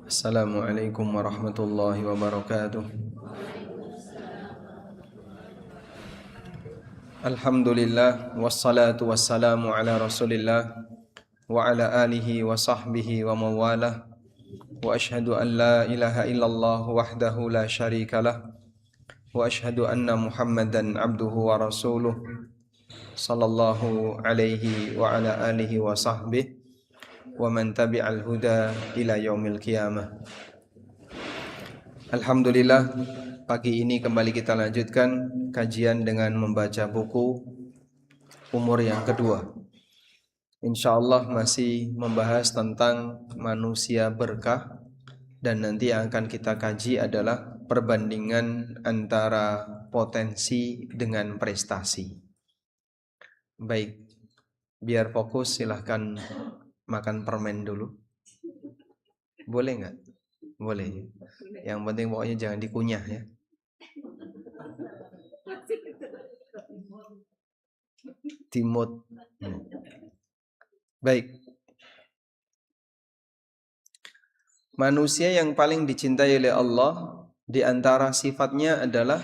Assalamualaikum warahmatullahi wabarakatuh. Alhamdulillah wassalatu wassalamu ala Rasulillah wa ala alihi wa sahbihi wa mawalah. Wa ashhadu an la ilaha illallah wahdahu la syarikalah wa ashhadu anna Muhammadan abduhu wa rasuluh sallallahu alaihi wa ala alihi wa sahbihi wa man tabi'al huda ila yaumil qiyamah. Alhamdulillah, pagi ini kembali kita lanjutkan kajian dengan membaca buku Umur yang kedua. InsyaAllah masih membahas tentang manusia berkah, dan nanti yang akan kita kaji adalah perbandingan antara potensi dengan prestasi. Baik, biar fokus silahkan makan permen dulu. Boleh nggak? Boleh. Yang penting pokoknya jangan dikunyah ya. Timut. Baik. Manusia yang paling dicintai oleh Allah di antara sifatnya adalah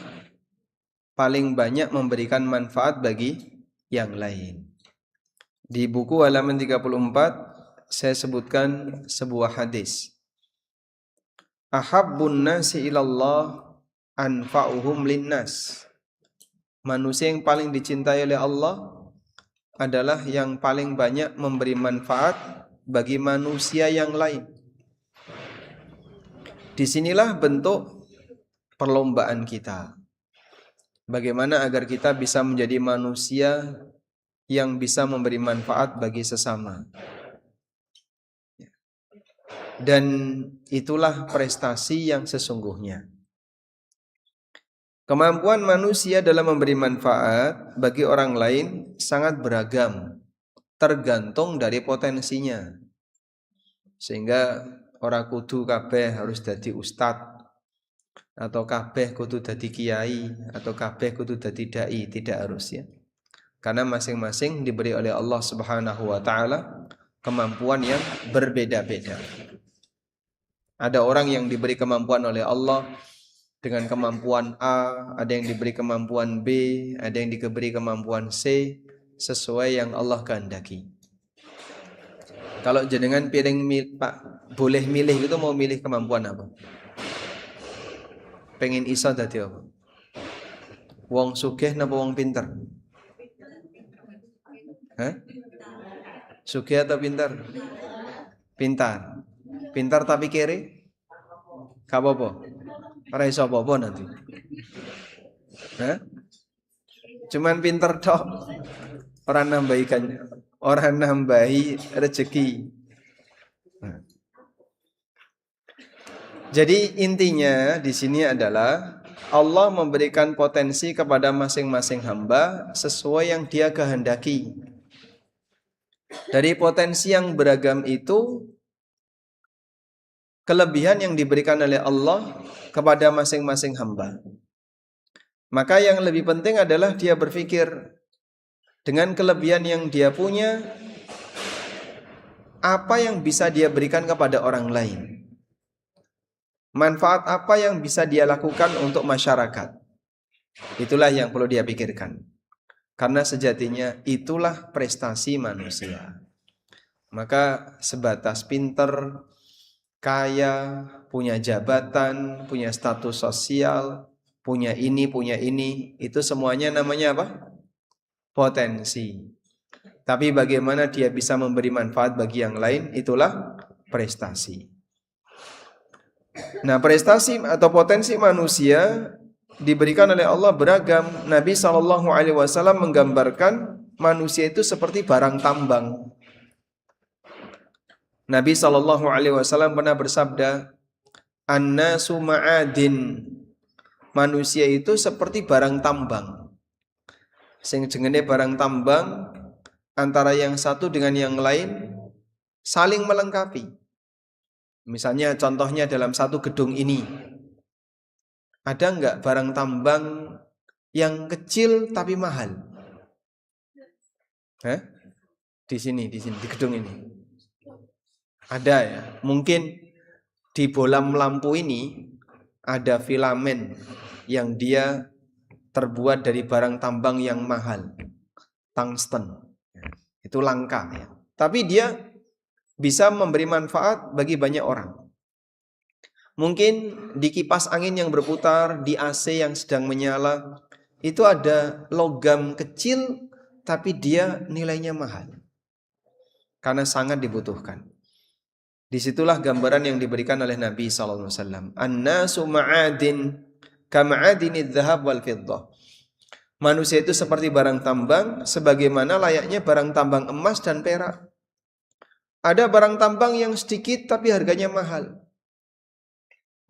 paling banyak memberikan manfaat bagi yang lain. Di buku halaman 34 saya sebutkan sebuah hadis. Ahabbun nasi ilallah anfa'uhum linnas. Manusia yang paling dicintai oleh Allah adalah yang paling banyak memberi manfaat bagi manusia yang lain. Disinilah bentuk perlombaan kita. Bagaimana agar kita bisa menjadi manusia yang bisa memberi manfaat bagi sesama. Dan itulah prestasi yang sesungguhnya. Kemampuan manusia dalam memberi manfaat bagi orang lain sangat beragam, tergantung dari potensinya. Sehingga orang kudu kabeh harus jadi ustad, atau kabeh kudu jadi kiai, atau kabeh kudu jadi dai, tidak harus ya. Karena masing-masing diberi oleh Allah Subhanahu wa taala kemampuan yang berbeda-beda. Ada orang yang diberi kemampuan oleh Allah dengan kemampuan A, ada yang diberi kemampuan B, ada yang diberi kemampuan C, sesuai yang Allah kehendaki. Kalau jenengan Pak, boleh milih itu mau milih kemampuan apa? Pengen iso dadi apa? Wong sugih napa wong pinter? Hah? Sugih atau pintar? Pintar. Pintar tapi kere? Gak apa-apa. Ora iso apa-apa nanti. Hah? Cuman pinter tok. Orang nambahi rezeki. Jadi intinya di sini adalah Allah memberikan potensi kepada masing-masing hamba sesuai yang Dia kehendaki. Dari potensi yang beragam itu, kelebihan yang diberikan oleh Allah kepada masing-masing hamba. Maka yang lebih penting adalah dia berpikir dengan kelebihan yang dia punya, apa yang bisa dia berikan kepada orang lain. Manfaat apa yang bisa dia lakukan untuk masyarakat. Itulah yang perlu dia pikirkan. Karena sejatinya itulah prestasi manusia. Maka sebatas pinter, kaya, punya jabatan, punya status sosial, punya ini, itu semuanya namanya apa? Potensi. Tapi bagaimana dia bisa memberi manfaat bagi yang lain, itulah prestasi. Nah, prestasi atau potensi manusia diberikan oleh Allah beragam. Nabi SAW menggambarkan manusia itu seperti barang tambang. Nabi SAW pernah bersabda, An-nasu ma'adin. Manusia itu seperti barang tambang. Sing jenenge barang tambang, antara yang satu dengan yang lain saling melengkapi. Misalnya contohnya dalam satu gedung ini, ada enggak barang tambang yang kecil tapi mahal? Di sini, di gedung ini. Ada ya, mungkin Di bolam lampu ini ada filamen yang dia terbuat dari barang tambang yang mahal, tungsten. Itu langka ya. Tapi dia bisa memberi manfaat bagi banyak orang. Mungkin di kipas angin yang berputar, di AC yang sedang menyala, itu ada logam kecil tapi dia nilainya mahal. Karena sangat dibutuhkan. Disitulah gambaran yang diberikan oleh Nabi SAW. An-nasu ma'adin kama'adinidz dzahab wal fiddah. Manusia itu seperti barang tambang, sebagaimana layaknya barang tambang emas dan perak. Ada barang tambang yang sedikit tapi harganya mahal.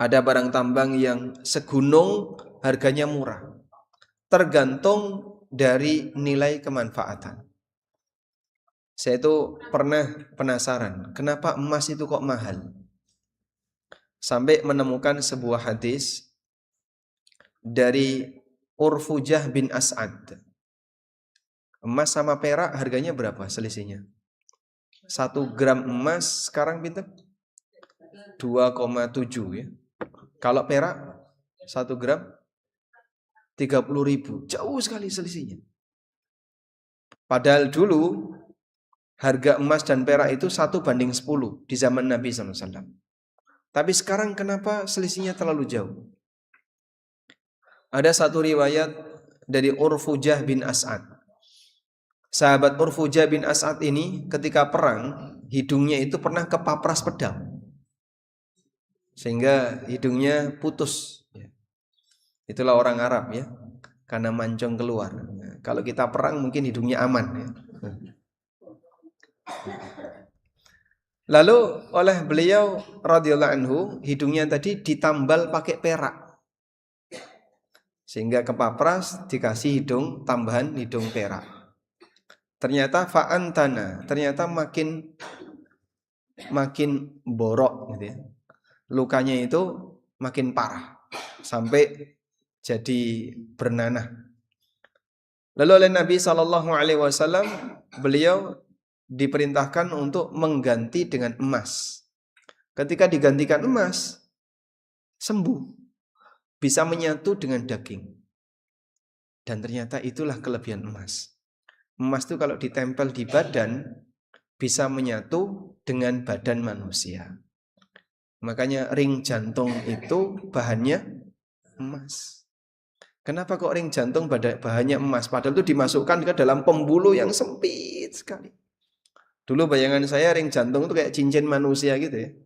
Ada barang tambang yang segunung, harganya murah. Tergantung dari nilai kemanfaatan. Saya itu pernah penasaran, kenapa emas itu kok mahal? Sampai menemukan sebuah hadis dari Urfujah bin As'ad. Emas sama perak harganya berapa selisihnya? 1 gram emas sekarang pinter? 2,7 ya. Kalau perak 1 gram 30.000, jauh sekali selisihnya. Padahal dulu harga emas dan perak itu 1:10 di zaman Nabi SAW. Tapi sekarang kenapa selisihnya terlalu jauh? Ada satu riwayat dari Urfujah bin As'ad. Sahabat Urfujah bin As'ad ini ketika perang, hidungnya itu pernah kepapras pedang. Sehingga hidungnya putus. Itulah orang Arab ya, karena mancung keluar. Kalau kita perang mungkin hidungnya aman ya. Lalu oleh beliau radhiyallahu anhu, hidungnya tadi ditambal pakai perak. Sehingga kepapras dikasih hidung tambahan hidung perak. Ternyata fa'antana, ternyata makin borok gitu ya. Lukanya itu makin parah sampai jadi bernanah. Lalu oleh Nabi SAW, beliau diperintahkan untuk mengganti dengan emas. Ketika digantikan emas, sembuh, bisa menyatu dengan daging. Dan ternyata itulah kelebihan emas. Emas itu kalau ditempel di badan, bisa menyatu dengan badan manusia. Makanya ring jantung itu bahannya emas. Kenapa kok ring jantung bahannya emas? Padahal itu dimasukkan ke dalam pembuluh yang sempit sekali. Dulu bayangan saya ring jantung itu kayak cincin manusia gitu ya.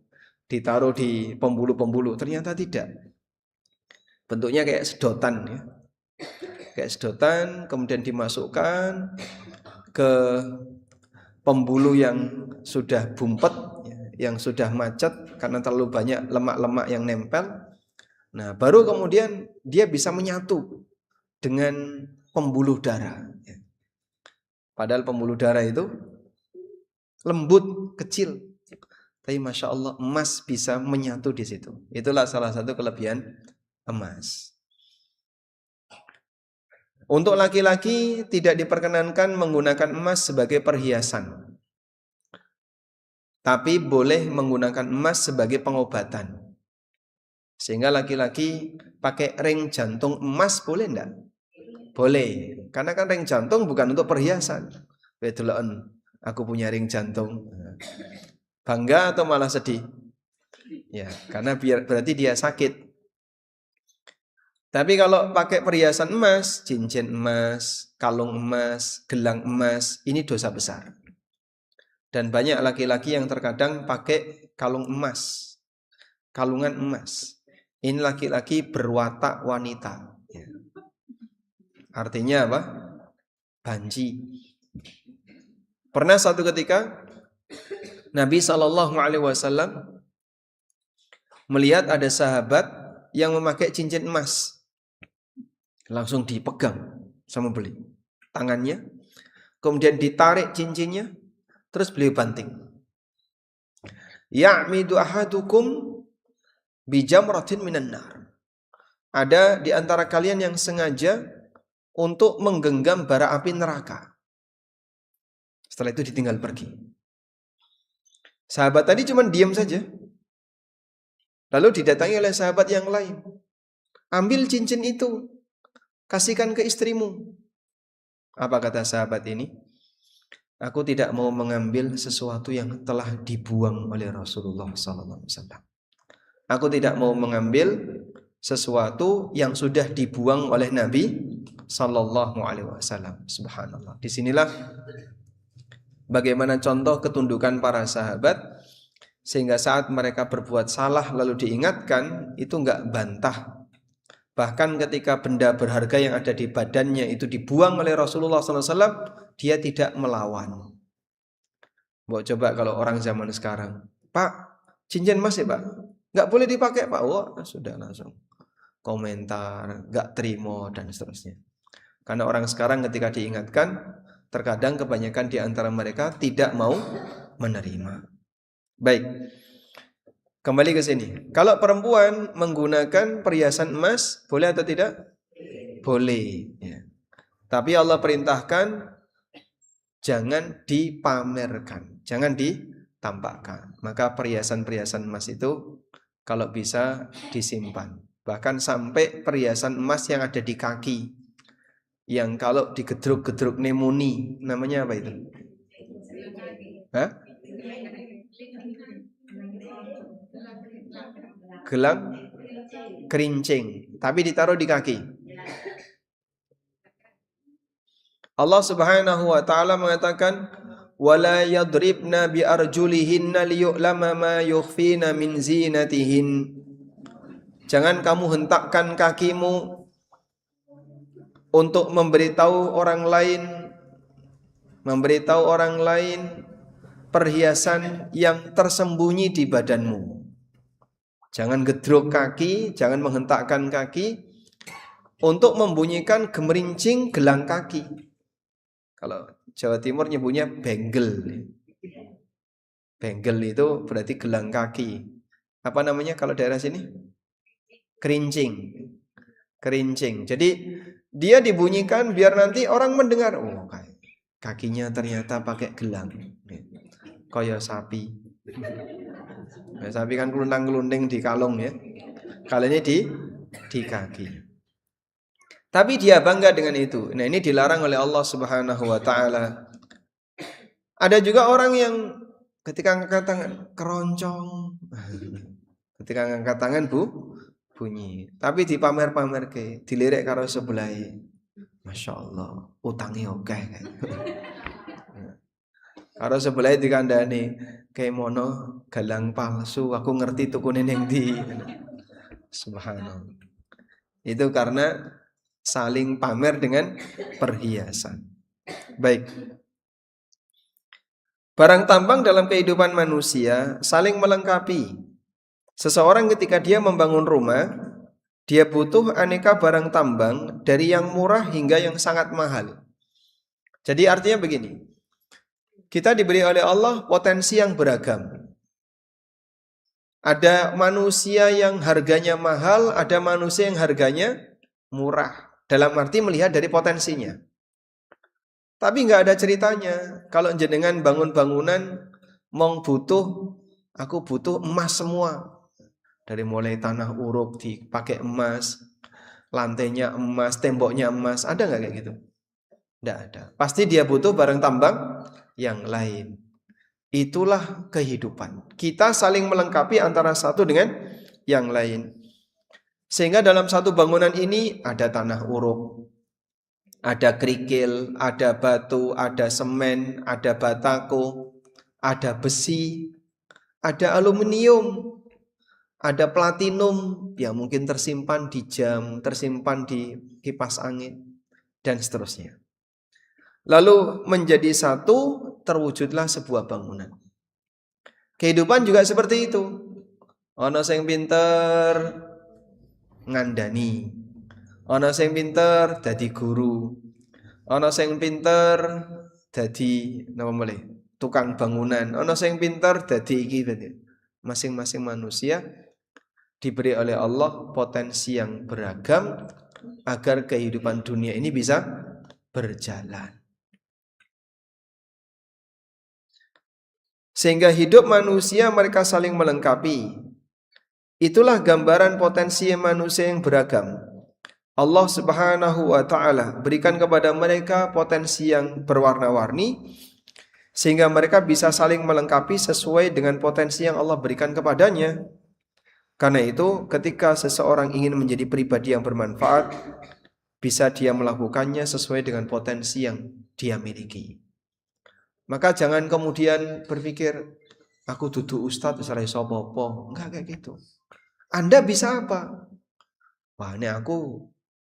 Ditaruh di pembuluh-pembuluh. Ternyata tidak. Bentuknya kayak sedotan ya. Kayak sedotan, kemudian dimasukkan ke pembuluh yang sudah bumpet, yang sudah macet karena terlalu banyak lemak-lemak yang nempel. Nah, baru kemudian dia bisa menyatu dengan pembuluh darah. Padahal pembuluh darah itu lembut, kecil. Tapi Masya Allah, emas bisa menyatu di situ. Itulah salah satu kelebihan emas. Untuk laki-laki tidak diperkenankan menggunakan emas sebagai perhiasan. Tapi boleh menggunakan emas sebagai pengobatan. Sehingga laki-laki pakai ring jantung emas boleh enggak? Boleh. Karena kan ring jantung bukan untuk perhiasan. Betulan, aku punya ring jantung. Bangga atau malah sedih? Ya, karena berarti dia sakit. Tapi kalau pakai perhiasan emas, cincin emas, kalung emas, gelang emas, ini dosa besar. Dan banyak laki-laki yang terkadang pakai kalung emas, kalungan emas. Ini laki-laki berwatak wanita. Artinya apa? Banci. Pernah satu ketika Nabi SAW melihat ada sahabat yang memakai cincin emas. Langsung dipegang sama beliau tangannya, kemudian ditarik cincinnya, terus beliau banting. Ya'midu ahadukum bijamratin minan nar. Ada di antara kalian yang sengaja untuk menggenggam bara api neraka. Setelah itu ditinggal pergi. Sahabat tadi cuma diam saja. Lalu didatangi oleh sahabat yang lain. Ambil cincin itu, kasihkan ke istrimu. Apa kata sahabat ini? Aku tidak mau mengambil sesuatu yang telah dibuang oleh Rasulullah SAW. Aku tidak mau mengambil sesuatu yang sudah dibuang oleh Nabi Sallallahu Alaihi Wasallam. Subhanallah. Disinilah bagaimana contoh ketundukan para sahabat, sehingga saat mereka berbuat salah lalu diingatkan, itu enggak bantah. Bahkan ketika benda berharga yang ada di badannya itu dibuang oleh Rasulullah SAW, dia tidak melawan. Mau coba kalau orang zaman sekarang, Pak, cincin emas ya Pak, nggak boleh dipakai Pak. Wah, sudah langsung komentar, nggak terima dan seterusnya. Karena orang sekarang ketika diingatkan, terkadang kebanyakan di antara mereka tidak mau menerima. Baik, kembali ke sini. Kalau perempuan menggunakan perhiasan emas, boleh atau tidak? Boleh. Ya. Tapi Allah perintahkan jangan dipamerkan, jangan ditampakkan. Maka perhiasan-perhiasan emas itu kalau bisa disimpan. Bahkan sampai perhiasan emas yang ada di kaki, yang kalau digedruk-gedruk nemuni, namanya apa itu? Hah? Gelang kerincing, tapi ditaruh di kaki. Allah Subhanahu wa taala mengatakan wala yadribna bi arjulihinna liyu'lama ma yukhfina min zinatihin. Jangan kamu hentakkan kakimu untuk memberitahu orang lain perhiasan yang tersembunyi di badanmu. Jangan gedruk kaki, jangan menghentakkan kaki untuk membunyikan gemerincing gelang kaki. Kalau Jawa Timur nyebutnya benggel. Benggel itu berarti gelang kaki. Apa namanya kalau daerah sini? Kerincing. Kerincing. Jadi dia dibunyikan biar nanti orang mendengar. Oh, kakinya ternyata pakai gelang. Kayak sapi. Nah, sapi kan kelundang-kelunding di kalung ya. Kali ini di kaki. Tapi dia bangga dengan itu. Nah, ini dilarang oleh Allah Subhanahu wa taala. Ada juga orang yang ketika angkat tangan keroncong. Ketika angkat tangan bunyi. Tapi dipamer-pamer ke, dilirik karo sebelah. Masya Allah, utangnya oke. Karo sebelah dikandani kayak mono galang palsu. Aku ngerti tukune ning ndi. Subhanallah. Itu karena saling pamer dengan perhiasan. Baik. Barang tambang dalam kehidupan manusia saling melengkapi. Seseorang ketika dia membangun rumah, dia butuh aneka barang tambang dari yang murah hingga yang sangat mahal. Jadi artinya begini, kita diberi oleh Allah potensi yang beragam. Ada manusia yang harganya mahal, ada manusia yang harganya murah. Dalam arti melihat dari potensinya. Tapi nggak ada ceritanya. Kalau jenengan bangun bangunan, aku butuh emas semua. Dari mulai tanah uruk dipakai emas, lantainya emas, temboknya emas. Ada nggak kayak gitu? Nggak ada. Pasti dia butuh barang tambang yang lain. Itulah kehidupan. Kita saling melengkapi antara satu dengan yang lain. Sehingga dalam satu bangunan ini ada tanah uruk, ada kerikil, ada batu, ada semen, ada batako, ada besi, ada aluminium, ada platinum yang mungkin tersimpan di jam, tersimpan di kipas angin, dan seterusnya. Lalu menjadi satu, terwujudlah sebuah bangunan. Kehidupan juga seperti itu. Ono sing pinter ngandani, ana sing pinter dadi guru, ana sing pinter dadi napa mulih tukang bangunan, ana sing pinter dadi iki. Masing-masing manusia diberi oleh Allah potensi yang beragam agar kehidupan dunia ini bisa berjalan. Sehingga hidup manusia mereka saling melengkapi. Itulah gambaran potensi manusia yang beragam. Allah Subhanahu wa taala berikan kepada mereka potensi yang berwarna-warni sehingga mereka bisa saling melengkapi sesuai dengan potensi yang Allah berikan kepadanya. Karena itu, ketika seseorang ingin menjadi pribadi yang bermanfaat, bisa dia melakukannya sesuai dengan potensi yang dia miliki. Maka jangan kemudian berpikir, aku dudu ustadz ora iso apa-apa. Enggak kayak gitu. Anda bisa apa? Wah, ini aku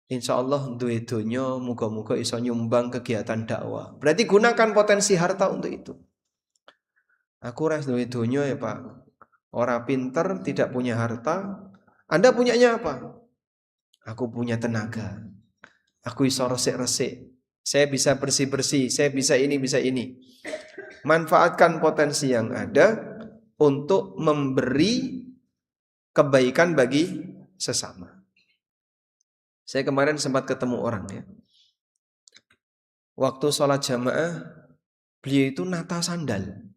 insya Allah duwe donya, muga-muga iso nyumbang kegiatan dakwah. Berarti gunakan potensi harta untuk itu. Aku ora duwe donya ya Pak. Ora pinter, tidak punya harta. Anda punyanya apa? Aku punya tenaga. Aku iso resik-resik. Saya bisa bersih-bersih, saya bisa ini, bisa ini. Manfaatkan potensi yang ada untuk memberi kebaikan bagi sesama. Saya kemarin sempat ketemu orang ya. Waktu sholat jamaah, beliau itu nata sandal.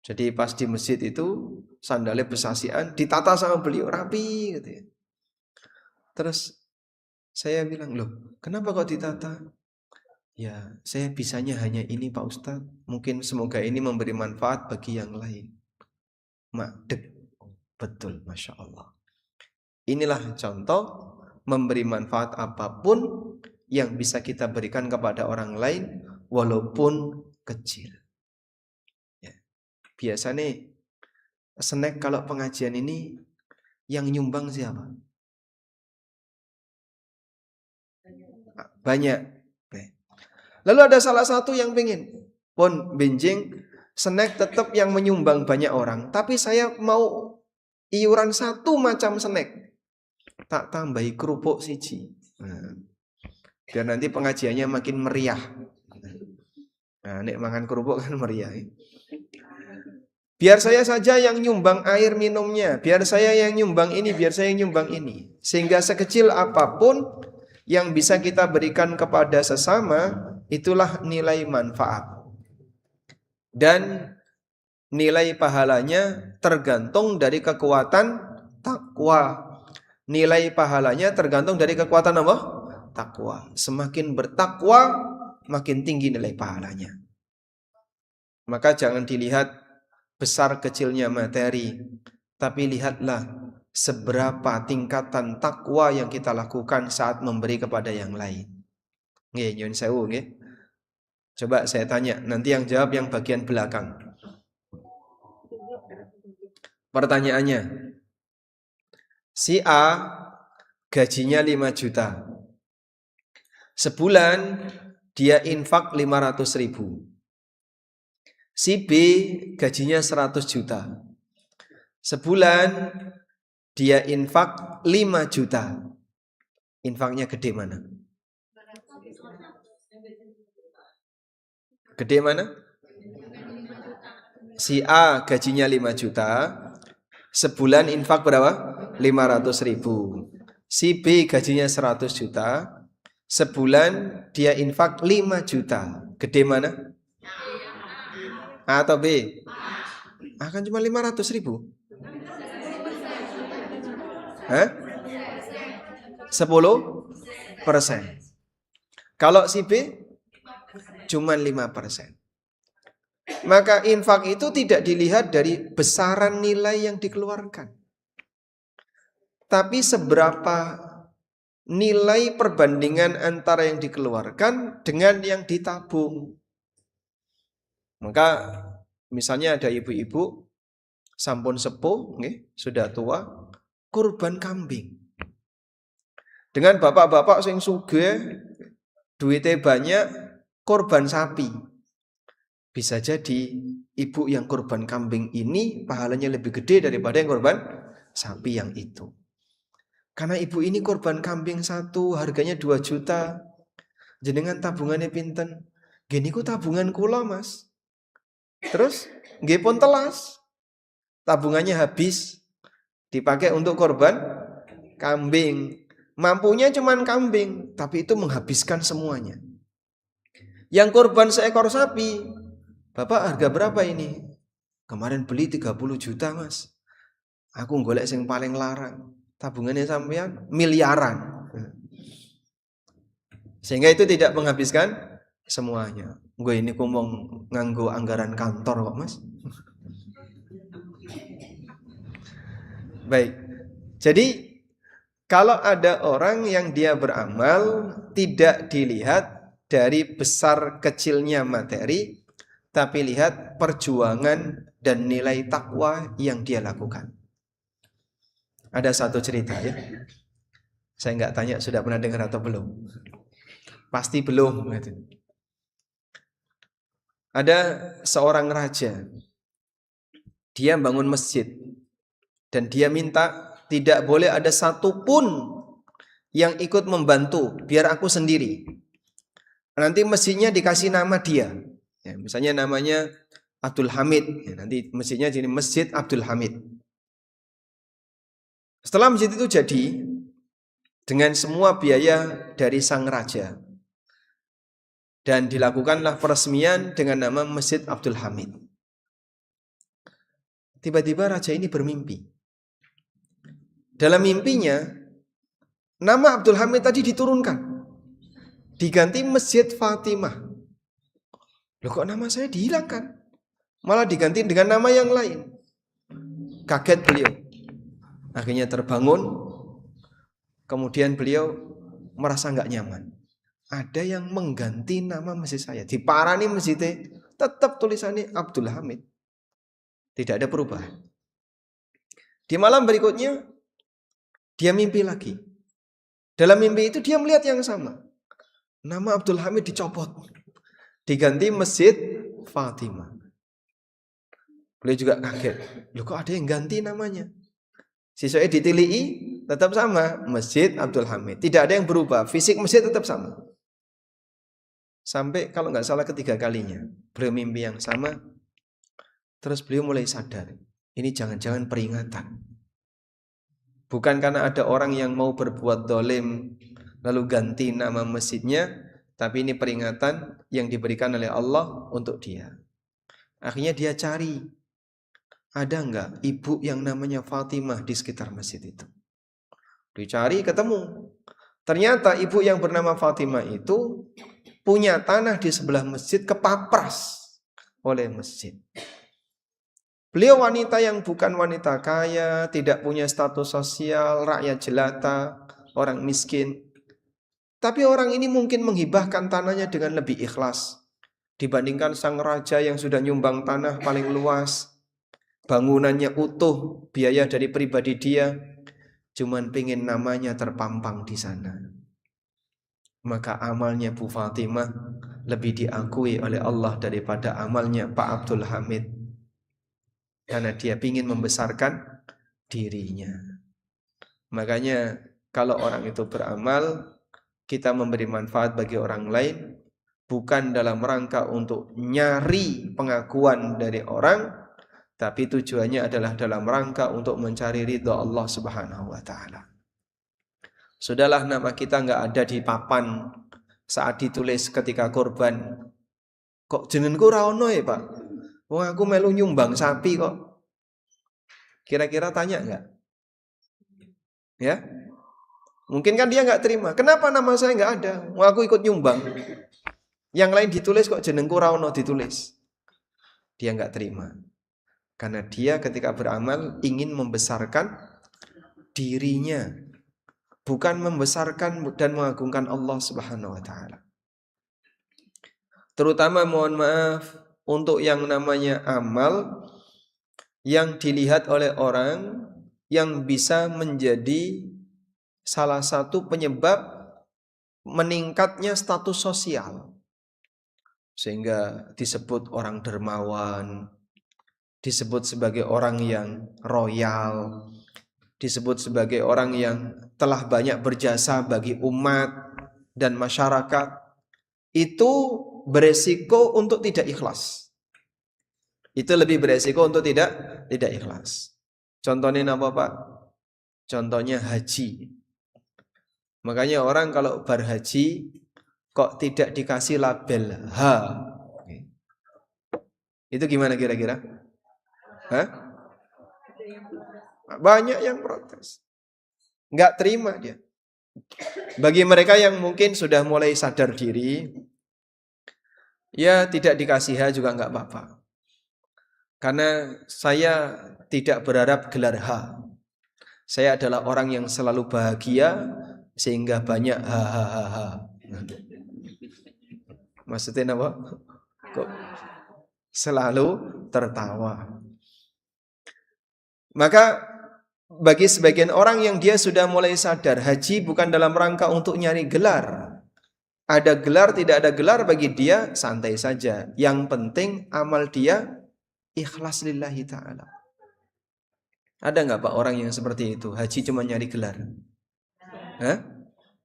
Jadi pas di masjid itu sandalnya besasian, ditata sama beliau rapi gitu ya. Terus saya bilang, loh kenapa kok ditata? Ya saya bisanya hanya ini Pak Ustadz. Mungkin semoga ini memberi manfaat bagi yang lain. Madep. Betul, Masya Allah. Inilah contoh memberi manfaat apapun yang bisa kita berikan kepada orang lain walaupun kecil. Ya. Biasanya snack kalau pengajian ini yang nyumbang siapa? Banyak. Lalu ada salah satu yang pengen pun benjing snack tetap yang menyumbang banyak orang, tapi saya mau iuran satu macam snack, tak tambahi kerupuk siji. Biar nanti pengajiannya makin meriah. Nah, nek makan kerupuk kan meriah. Biar saya saja yang nyumbang air minumnya, biar saya yang nyumbang ini, biar saya yang nyumbang ini. Sehingga sekecil apapun yang bisa kita berikan kepada sesama, itulah nilai manfaat. Dan nilai pahalanya tergantung dari kekuatan takwa. Nilai pahalanya tergantung dari kekuatan apa? Takwa. Semakin bertakwa, makin tinggi nilai pahalanya. Maka jangan dilihat besar kecilnya materi, tapi lihatlah seberapa tingkatan takwa yang kita lakukan saat memberi kepada yang lain. Nggih, nyuwun sewu nggih. Coba saya tanya, nanti yang jawab yang bagian belakang. Pertanyaannya, si A gajinya 5 juta. Sebulan dia infak 500 ribu. Si B gajinya 100 juta. Sebulan dia infak 5 juta. Infaknya gede mana? Gede mana? Si A gajinya 5 juta. Sebulan infak berapa? 500 ribu. Si B gajinya 100 juta. Sebulan dia infak 5 juta. Gede mana? A atau B? A kan cuma 500 ribu. Hah? 10%. Kalau si B cuma 5%. Maka infak itu tidak dilihat dari besaran nilai yang dikeluarkan, tapi seberapa nilai perbandingan antara yang dikeluarkan dengan yang ditabung. Maka misalnya ada ibu-ibu sampun sepuh, sudah tua, kurban kambing. Dengan bapak-bapak sing sugih, duitnya banyak, kurban sapi. Bisa jadi ibu yang kurban kambing ini pahalanya lebih gede daripada yang kurban sapi yang itu. Karena ibu ini kurban kambing satu harganya 2 juta. Jenengan tabungannya pinten? Gini ku tabungan kula Mas. Terus nggih pun telas. Tabungannya habis dipakai untuk kurban kambing. Mampunya cuman kambing, tapi itu menghabiskan semuanya. Yang kurban seekor sapi, Bapak harga berapa ini? Kemarin beli 30 juta Mas. Aku golek sing paling larang. Tabungannya sampean miliaran. Sehingga itu tidak menghabiskan semuanya. Gue ini ngomong nganggo anggaran kantor kok, Mas. Baik. Jadi kalau ada orang yang dia beramal tidak dilihat dari besar kecilnya materi, tapi lihat perjuangan dan nilai takwa yang dia lakukan. Ada satu cerita ya. Saya nggak tanya sudah pernah dengar atau belum. Pasti belum. Ada seorang raja. Dia bangun masjid. Dan dia minta tidak boleh ada satupun yang ikut membantu. Biar aku sendiri. Nanti masjidnya dikasih nama dia. Ya, misalnya namanya Abdul Hamid. Ya, nanti masjidnya jadi Masjid Abdul Hamid. Setelah masjid itu jadi, dengan semua biaya dari sang raja. Dan dilakukanlah peresmian dengan nama Masjid Abdul Hamid. Tiba-tiba raja ini bermimpi. Dalam mimpinya, nama Abdul Hamid tadi diturunkan. Diganti Masjid Fatimah. Loh kok nama saya dihilangkan? Malah diganti dengan nama yang lain. Kaget beliau. Akhirnya terbangun. Kemudian beliau merasa nggak nyaman. Ada yang mengganti nama masjid saya. Diparani masjidnya, tetap tulisannya Abdul Hamid. Tidak ada perubahan. Di malam berikutnya, dia mimpi lagi. Dalam mimpi itu dia melihat yang sama. Nama Abdul Hamid dicopot. Diganti Masjid Fatimah. Beliau juga kaget. Loh kok ada yang ganti namanya? Sisanya ditilii, tetap sama. Masjid Abdul Hamid. Tidak ada yang berubah. Fisik masjid tetap sama. Sampai kalau nggak salah ketiga kalinya. Beliau mimpi yang sama. Terus beliau mulai sadar. Ini jangan-jangan peringatan. Bukan karena ada orang yang mau berbuat dolim lalu ganti nama masjidnya, tapi ini peringatan yang diberikan oleh Allah untuk dia. Akhirnya dia cari, ada enggak ibu yang namanya Fatimah di sekitar masjid itu. Dicari, ketemu. Ternyata ibu yang bernama Fatimah itu punya tanah di sebelah masjid, kepapras oleh masjid. Beliau wanita yang bukan wanita kaya, tidak punya status sosial, rakyat jelata, orang miskin. Tapi orang ini mungkin menghibahkan tanahnya dengan lebih ikhlas dibandingkan sang raja yang sudah nyumbang tanah paling luas. Bangunannya utuh, biaya dari pribadi dia, cuman pengen namanya terpampang di sana. Maka amalnya Bu Fatimah lebih diakui oleh Allah daripada amalnya Pak Abdul Hamid. Karena dia ingin membesarkan dirinya. Makanya kalau orang itu beramal, kita memberi manfaat bagi orang lain, bukan dalam rangka untuk nyari pengakuan dari orang, tapi tujuannya adalah dalam rangka untuk mencari ridha Allah Subhanahu wa ta'ala. Sudahlah nama kita nggak ada di papan saat ditulis ketika korban. Kok jenengku ra ono ya Pak? Wong aku melu nyumbang sapi kok. Kira-kira tanya nggak? Ya? Mungkin kan dia nggak terima. Kenapa nama saya nggak ada? Wong aku ikut nyumbang. Yang lain ditulis kok jenengku ra ono ditulis. Dia nggak terima. Karena dia ketika beramal ingin membesarkan dirinya, bukan membesarkan dan mengagungkan Allah Subhanahu wa ta'ala. Terutama mohon maaf untuk yang namanya amal yang dilihat oleh orang yang bisa menjadi salah satu penyebab meningkatnya status sosial. Sehingga disebut orang dermawan, disebut sebagai orang yang royal, disebut sebagai orang yang telah banyak berjasa bagi umat dan masyarakat. Itu beresiko untuk tidak ikhlas. Itu lebih beresiko untuk tidak ikhlas. Contohnya apa Pak? Contohnya haji. Makanya orang kalau berhaji kok tidak dikasih label H. Itu gimana kira-kira? Hah? Banyak yang protes. Nggak terima dia. Bagi mereka yang mungkin sudah mulai sadar diri, ya tidak dikasih H juga nggak apa-apa. Karena saya tidak berharap gelar H. Saya adalah orang yang selalu bahagia sehingga banyak hahaha. Maksudnya apa? Kok selalu tertawa. Maka bagi sebagian orang yang dia sudah mulai sadar, haji bukan dalam rangka untuk nyari gelar. Ada gelar, tidak ada gelar bagi dia santai saja. Yang penting amal dia ikhlas lillahi ta'ala. Ada nggak Pak orang yang seperti itu? Haji cuma nyari gelar. Hah?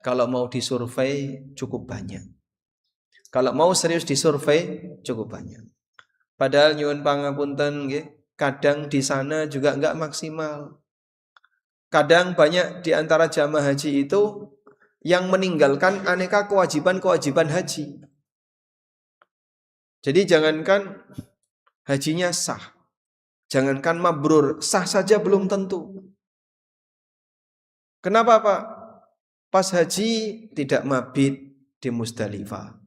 Kalau mau disurvei cukup banyak. Kalau mau serius disurvei cukup banyak. Padahal nyuwun pangapunten nggih, kadang di sana juga nggak maksimal. Kadang banyak di antara jamaah haji itu yang meninggalkan aneka kewajiban-kewajiban haji. Jadi jangankan hajinya sah, jangankan mabrur, sah saja belum tentu. Kenapa Pak? Pas haji tidak mabit di Musdalifah.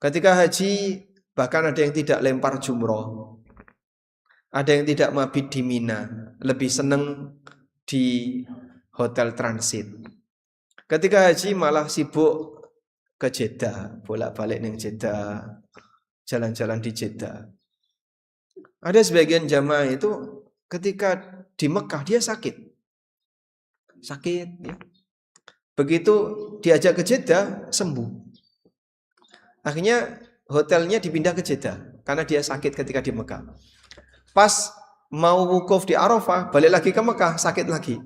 Ketika haji bahkan ada yang tidak lempar jumroh. Ada yang tidak mabit di Mina, lebih seneng di hotel transit. Ketika haji malah sibuk ke Jeddah, bolak-balik neng Jeddah, jalan-jalan di Jeddah. Ada sebagian jamaah itu ketika di Mekah dia sakit, ya. Begitu diajak ke Jeddah sembuh. Akhirnya hotelnya dipindah ke Jeddah karena dia sakit ketika di Mekah. Pas mau wukuf di Arafah, balik lagi ke Mekah, sakit lagi.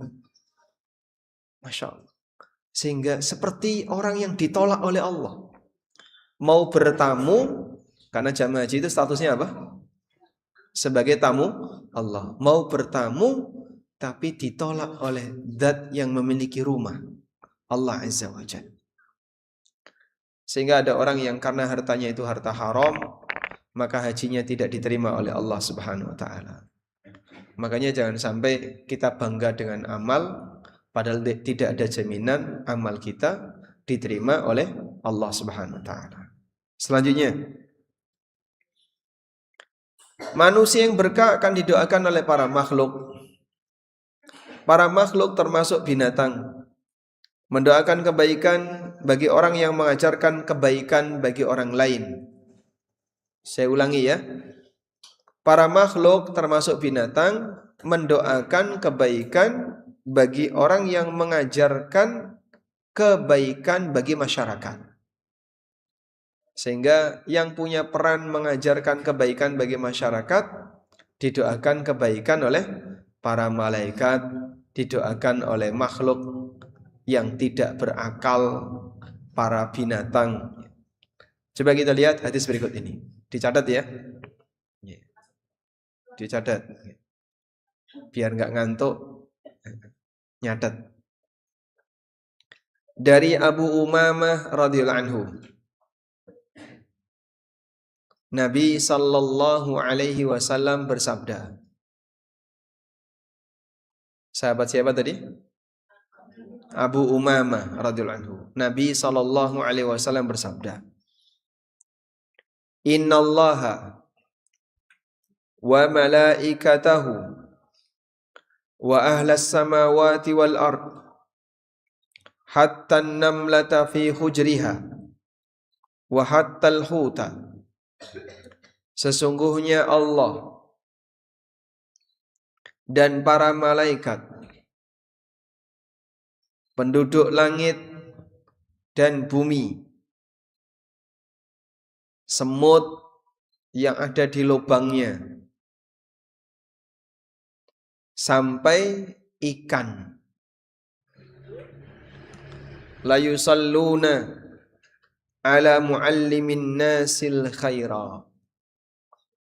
Masya Allah. Sehingga seperti orang yang ditolak oleh Allah. Mau bertamu, karena jamaah haji itu statusnya apa? Sebagai tamu Allah. Mau bertamu, tapi ditolak oleh zat yang memiliki rumah. Allah Azza wa Jalla. Sehingga ada orang yang karena hartanya itu harta haram, maka hajinya tidak diterima oleh Allah Subhanahu wa taala. Makanya jangan sampai kita bangga dengan amal padahal tidak ada jaminan amal kita diterima oleh Allah Subhanahu wa taala. Selanjutnya, manusia yang berkah akan didoakan oleh para makhluk. Para makhluk termasuk binatang mendoakan kebaikan bagi orang yang mengajarkan kebaikan bagi orang lain. Saya ulangi ya. Para makhluk termasuk binatang mendoakan kebaikan bagi orang yang mengajarkan kebaikan bagi masyarakat. Sehingga yang punya peran mengajarkan kebaikan bagi masyarakat didoakan kebaikan oleh para malaikat, didoakan oleh makhluk yang tidak berakal, para binatang. Coba kita lihat hadis berikut ini. Dicatat ya. Dicatat. Biar nggak ngantuk. Nyatat. Dari Abu Umamah radhiyallahu anhu. Nabi sallallahu alaihi wasallam bersabda. Sahabat siapa tadi? Abu Umamah radhiyallahu anhu. Nabi sallallahu alaihi wasallam bersabda. Innallaha wa malaikatahu wa ahlas samawati wal ard hatta an-namlata fi hujriha wa hatta al-huta. Sesungguhnya Allah dan para malaikat, penduduk langit dan bumi, semut yang ada di lubangnya, sampai ikan. La yusalluna ala muallimin nasil khaira.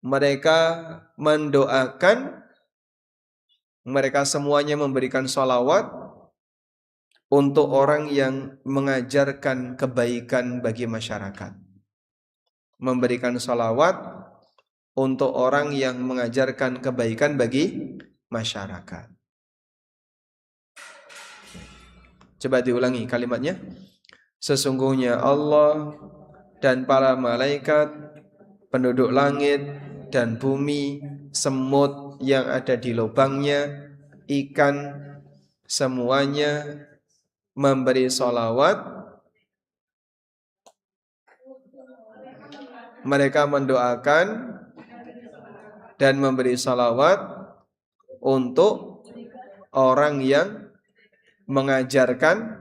Mereka mendoakan, mereka semuanya memberikan salawat untuk orang yang mengajarkan kebaikan bagi masyarakat. Memberikan salawat untuk orang yang mengajarkan kebaikan bagi masyarakat. Coba diulangi kalimatnya. Sesungguhnya Allah dan para malaikat, penduduk langit dan bumi, semut yang ada di lubangnya, ikan, semuanya memberi sholawat. Mereka mendoakan dan memberi sholawat untuk orang yang mengajarkan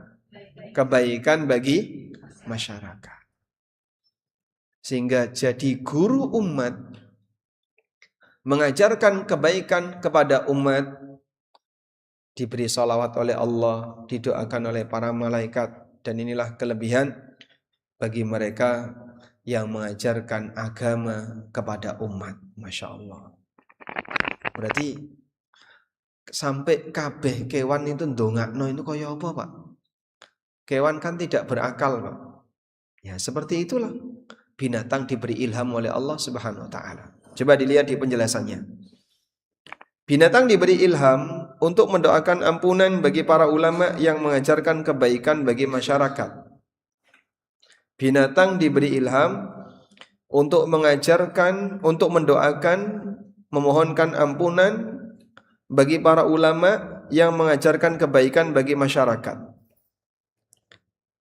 kebaikan bagi masyarakat. Sehingga jadi guru umat, mengajarkan kebaikan kepada umat, diberi sholawat oleh Allah, didoakan oleh para malaikat. Dan inilah kelebihan bagi mereka yang mengajarkan agama kepada umat. Masya Allah. Berarti sampai kabeh kewan itu ndongakno itu kaya apa, Pak? Kewan kan tidak berakal, Pak. Ya, seperti itulah binatang diberi ilham oleh Allah Subhanahu wa taala. Coba dilihat di penjelasannya. Binatang diberi ilham untuk mendoakan ampunan bagi para ulama yang mengajarkan kebaikan bagi masyarakat. Binatang diberi ilham untuk mengajarkan, untuk mendoakan, memohonkan ampunan bagi para ulama yang mengajarkan kebaikan bagi masyarakat.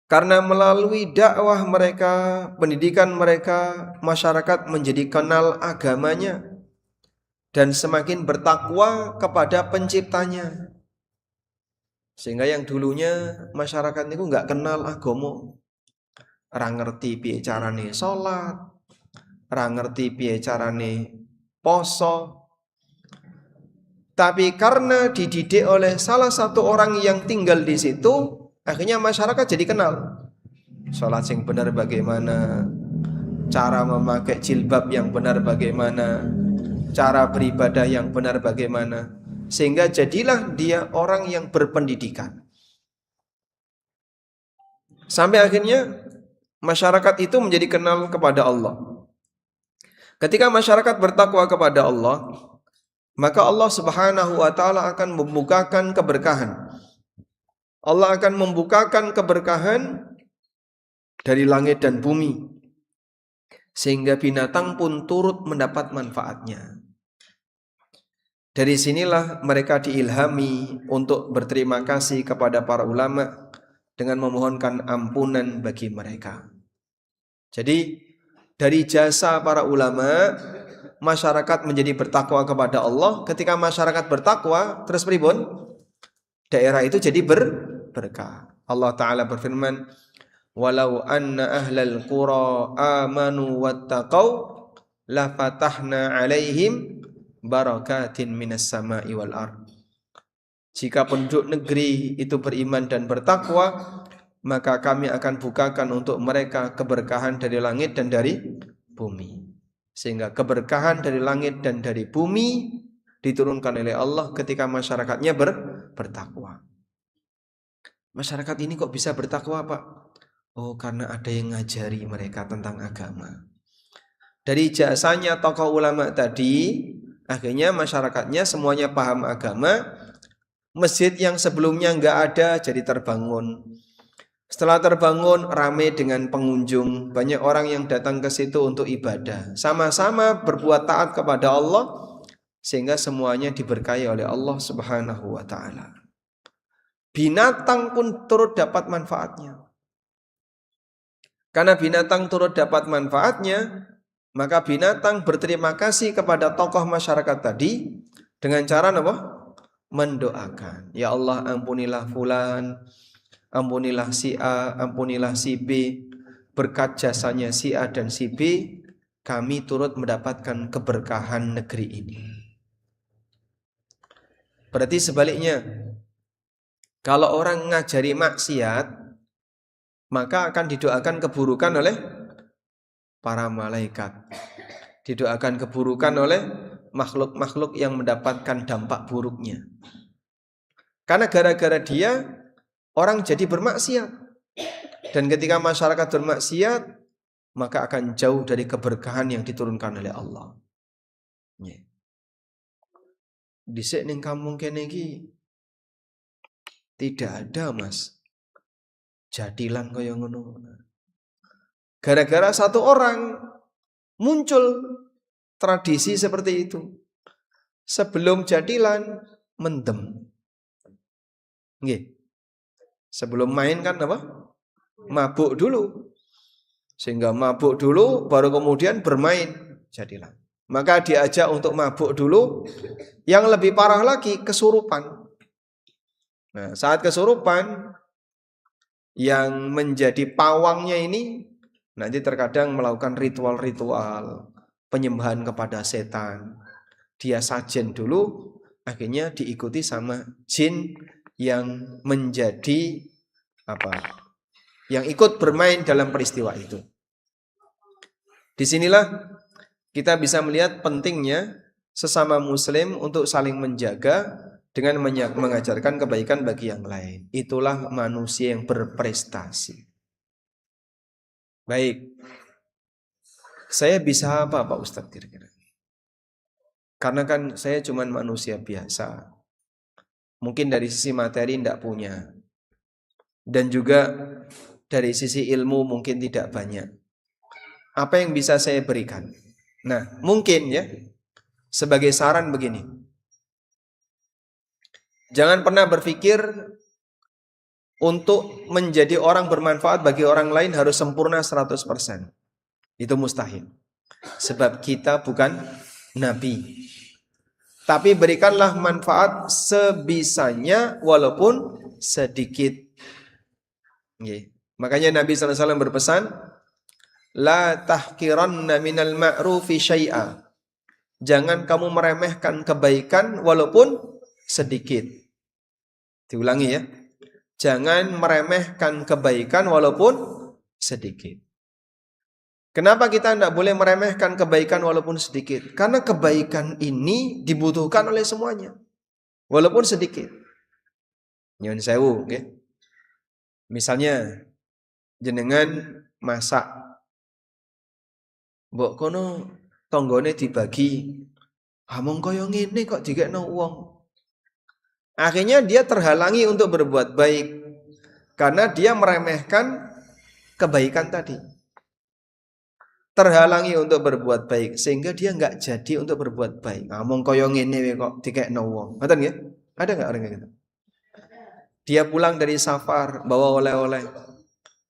Karena melalui dakwah mereka, pendidikan mereka, masyarakat menjadi kenal agamanya dan semakin bertakwa kepada penciptanya. Sehingga yang dulunya masyarakat itu nggak kenal agama, ora ngerti piye carane salat, ora ngerti piye carane poso. Tapi karena dididik oleh salah satu orang yang tinggal di situ, akhirnya masyarakat jadi kenal. Salat yang benar bagaimana, cara memakai jilbab yang benar bagaimana, cara beribadah yang benar bagaimana. Sehingga jadilah dia orang yang berpendidikan. Sampai akhirnya masyarakat itu menjadi kenal kepada Allah. Ketika masyarakat bertakwa kepada Allah, maka Allah Subhanahu wa taala akan membukakan keberkahan. Allah akan membukakan keberkahan dari langit dan bumi, sehingga binatang pun turut mendapat manfaatnya. Dari sinilah mereka diilhami untuk berterima kasih kepada para ulama dengan memohonkan ampunan bagi mereka. Jadi dari jasa para ulama, masyarakat menjadi bertakwa kepada Allah. Ketika masyarakat bertakwa, terus pripun? Daerah itu jadi berkah. Allah Ta'ala berfirman, walau anna ahlal qura amanu wattaqau la fatahna alaihim barakatin minas sama'i wal ard. Jika penduduk negeri itu beriman dan bertakwa, maka kami akan bukakan untuk mereka keberkahan dari langit dan dari bumi. Sehingga keberkahan dari langit dan dari bumi diturunkan oleh Allah ketika masyarakatnya bertakwa. Masyarakat ini kok bisa bertakwa, Pak? Oh, karena ada yang ngajari mereka tentang agama. Dari jasanya tokoh ulama tadi, akhirnya masyarakatnya semuanya paham agama. Masjid yang sebelumnya nggak ada jadi terbangun. Setelah terbangun ramai dengan pengunjung, banyak orang yang datang ke situ untuk ibadah. Sama-sama berbuat taat kepada Allah, sehingga semuanya diberkahi oleh Allah Subhanahu wa taala. Binatang pun turut dapat manfaatnya. Karena binatang turut dapat manfaatnya, maka binatang berterima kasih kepada tokoh masyarakat tadi dengan cara apa? Mendoakan. Ya Allah, ampunilah fulan, ampunilah si A, ampunilah si B. Berkat jasanya si A dan si B, kami turut mendapatkan keberkahan negeri ini. Berarti sebaliknya, kalau orang ngajari maksiat, maka akan didoakan keburukan oleh para malaikat. Didoakan keburukan oleh makhluk-makhluk yang mendapatkan dampak buruknya. Karena gara-gara dia, orang jadi bermaksiat. Dan ketika masyarakat bermaksiat, maka akan jauh dari keberkahan yang diturunkan oleh Allah. Dhisik ning kampung kene iki tidak ada, Mas, Jadilan kaya ngono. Gara-gara satu orang muncul tradisi seperti itu. Sebelum jadilan mendem. Nggih. Sebelum main kan apa? Mabuk dulu. Sehingga mabuk dulu baru kemudian bermain jadilan. Maka diajak untuk mabuk dulu. Yang lebih parah lagi kesurupan. Nah, saat kesurupan yang menjadi pawangnya ini nanti terkadang melakukan ritual-ritual penyembahan kepada setan. Dia sajen dulu, akhirnya diikuti sama jin yang menjadi yang ikut bermain dalam peristiwa itu. Disinilah kita bisa melihat pentingnya sesama muslim untuk saling menjaga dengan mengajarkan kebaikan bagi yang lain. Itulah manusia yang berprestasi. Baik. Saya bisa apa Pak Ustadz kira-kira? Karena kan saya cuma manusia biasa. Mungkin dari sisi materi tidak punya. Dan juga dari sisi ilmu mungkin tidak banyak. Apa yang bisa saya berikan? Nah, mungkin ya, sebagai saran begini. Jangan pernah berpikir untuk menjadi orang bermanfaat bagi orang lain harus sempurna 100%. Itu mustahil. Sebab kita bukan nabi. Tapi berikanlah manfaat sebisanya walaupun sedikit. Makanya Nabi SAW berpesan, La tahkiranna minal ma'rufi syai'a. Jangan kamu meremehkan kebaikan walaupun sedikit. Diulangi ya. Jangan meremehkan kebaikan walaupun sedikit. Kenapa kita tidak boleh meremehkan kebaikan walaupun sedikit? Karena kebaikan ini dibutuhkan oleh semuanya. Walaupun sedikit. Nyun sewu, okay? Misalnya jenengan masak. Mbok kono tonggone dibagi. Mong koyo ngene kok dikekno wong. Akhirnya dia terhalangi untuk berbuat baik karena dia meremehkan kebaikan tadi. Terhalangi untuk berbuat baik sehingga dia nggak jadi untuk berbuat baik. Mong koyo ngene kok dikekno wong. Ngoten nggih? Ada nggak orang kayak gitu? Dia pulang dari safar bawa oleh-oleh.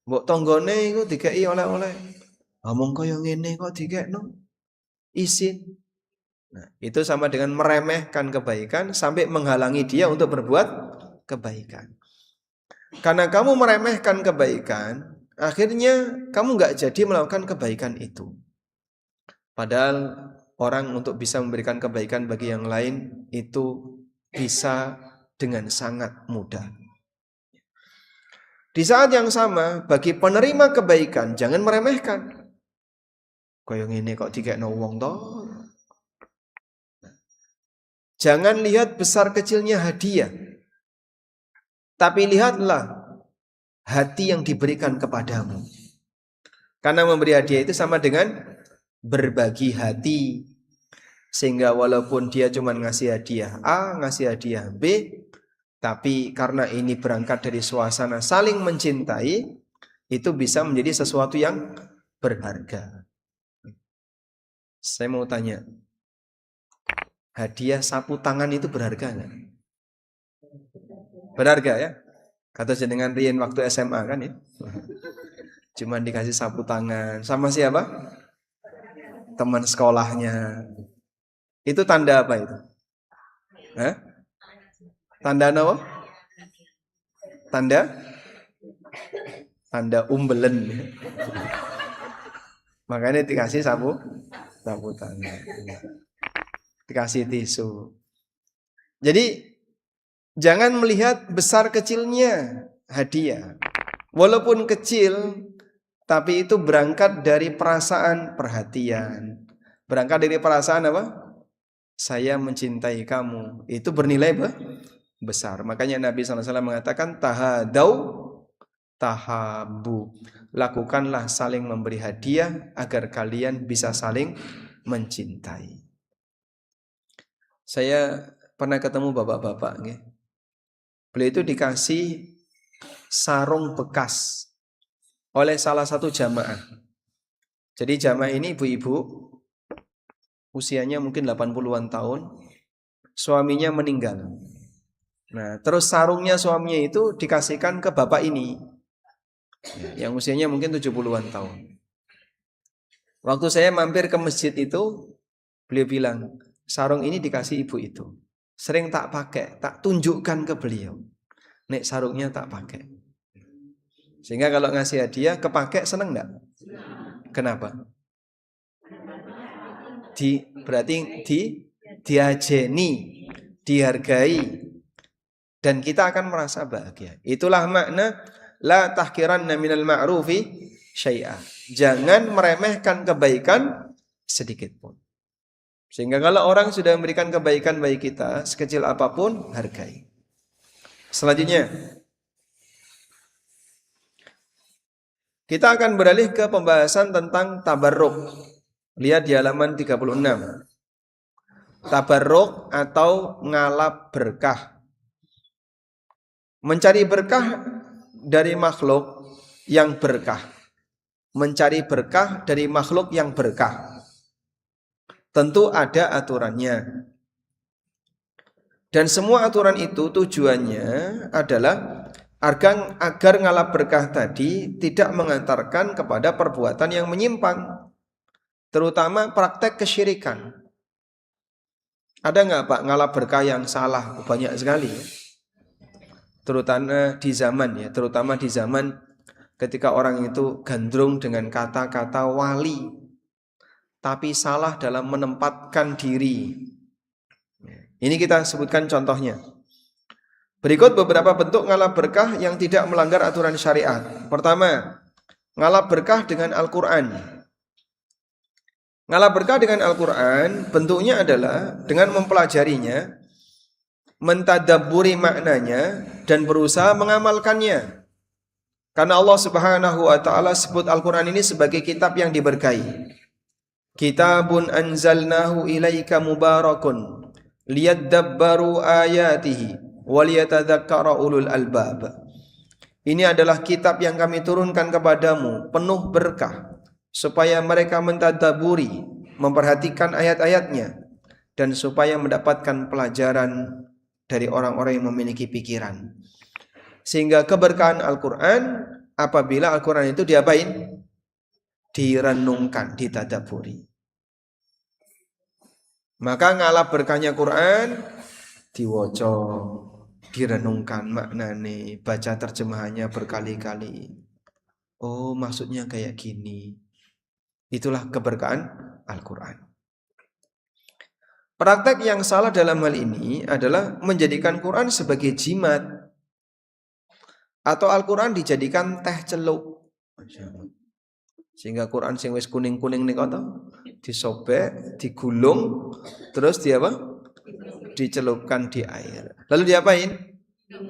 Mbok tonggone iku dikeki oleh-oleh. Mong koyo ngene kok dikekno isin. Nah, itu sama dengan meremehkan kebaikan sampai menghalangi dia untuk berbuat kebaikan. Karena kamu meremehkan kebaikan, akhirnya kamu nggak jadi melakukan kebaikan itu. Padahal orang untuk bisa memberikan kebaikan bagi yang lain itu bisa dengan sangat mudah. Di saat yang sama, bagi penerima kebaikan jangan meremehkan. Koyo ngene kok dikekno wong to. Jangan lihat besar kecilnya hadiah. Tapi lihatlah hati yang diberikan kepadamu. Karena memberi hadiah itu sama dengan berbagi hati. Sehingga walaupun dia cuma ngasih hadiah A, ngasih hadiah B, tapi karena ini berangkat dari suasana saling mencintai, itu bisa menjadi sesuatu yang berharga. Saya mau tanya, hadiah sapu tangan itu berharga nggak? Berharga ya? Kata jenengan Rien waktu SMA kan ya? Cuman dikasih sapu tangan. Sama siapa? Teman sekolahnya. Itu tanda apa itu? Hah? Tanda apa? Tanda umbelen. Makanya dikasih sapu tangan. Dikasih tisu. Jadi jangan melihat besar kecilnya hadiah. Walaupun kecil, tapi itu berangkat dari perasaan perhatian. Berangkat dari perasaan apa? Saya mencintai kamu. Itu bernilai besar. Makanya Nabi SAW mengatakan tahadau tahabu. Lakukanlah saling memberi hadiah agar kalian bisa saling mencintai. Saya pernah ketemu bapak-bapak. Beliau itu dikasih sarung bekas oleh salah satu jamaah. Jadi jamaah ini ibu-ibu, usianya mungkin 80-an tahun, suaminya meninggal. Nah, terus sarungnya suaminya itu dikasihkan ke bapak ini, yang usianya mungkin 70-an tahun. Waktu saya mampir ke masjid itu, beliau bilang, sarung ini dikasih ibu itu. Sering tak pakai, tak tunjukkan ke beliau. Nek sarungnya tak pakai. Sehingga kalau ngasih hadiah, kepake seneng enggak? Kenapa? Berarti diajeni, dihargai, dan kita akan merasa bahagia. Itulah makna la tahkiranna minal ma'rufi syai'a. Jangan meremehkan kebaikan sedikit pun. Sehingga kalau orang sudah memberikan kebaikan bagi kita, sekecil apapun, hargai. Selanjutnya, kita akan beralih ke pembahasan tentang tabarruk. Lihat di halaman 36. Tabarruk atau ngalap berkah. Mencari berkah dari makhluk yang berkah. Mencari berkah dari makhluk yang berkah. Tentu ada aturannya. Dan semua aturan itu tujuannya adalah agar ngalap berkah tadi tidak mengantarkan kepada perbuatan yang menyimpang. Terutama praktek kesyirikan. Ada nggak Pak ngalap berkah yang salah? Banyak sekali. Terutama di zaman ketika orang itu gandrung dengan kata-kata wali, tapi salah dalam menempatkan diri. Ini kita sebutkan contohnya. Berikut beberapa bentuk ngalap berkah yang tidak melanggar aturan syariat. Pertama, ngalap berkah dengan Al-Quran. Ngalap berkah dengan Al-Quran bentuknya adalah dengan mempelajarinya, mentadabburi maknanya, dan berusaha mengamalkannya. Karena Allah Subhanahu wa ta'ala sebut Al-Quran ini sebagai kitab yang diberkahi. Kitabun anzalnahu ilaika mubarakun liyadabbaru ayatihi waliyatadzakkara ulul albab. Ini adalah kitab yang kami turunkan kepadamu, penuh berkah, supaya mereka mentadaburi, memperhatikan ayat-ayatnya, dan supaya mendapatkan pelajaran dari orang-orang yang memiliki pikiran. Sehingga keberkahan Al-Quran, apabila Al-Quran itu diapain? Direnungkan, ditadaburi. Maka ngalap berkahnya Quran, diwoco, direnungkan maknane, baca terjemahannya berkali-kali. Oh, maksudnya kayak gini. Itulah keberkahan Al-Quran. Praktek yang salah dalam hal ini adalah menjadikan Quran sebagai jimat, atau Al-Quran dijadikan teh celuk. Sehingga Quran sing wis kuning-kuning niku to disobek, digulung, terus dicelupkan di air. Lalu diapain?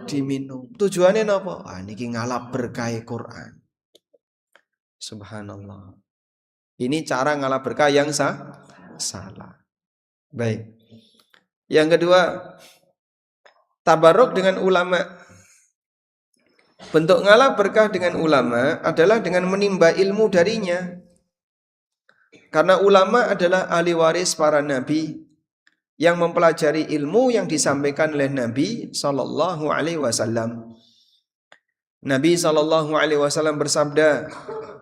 Diminum. Tujuannya napa? Niki ngalap berkah Quran. Subhanallah. Ini cara ngalap berkah yang salah. Baik. Yang kedua, tabarruk dengan ulama. Bentuk ngalap berkah dengan ulama adalah dengan menimba ilmu darinya. Karena ulama adalah ahli waris para nabi yang mempelajari ilmu yang disampaikan oleh Nabi sallallahu alaihi wasallam. Nabi sallallahu alaihi wasallam bersabda,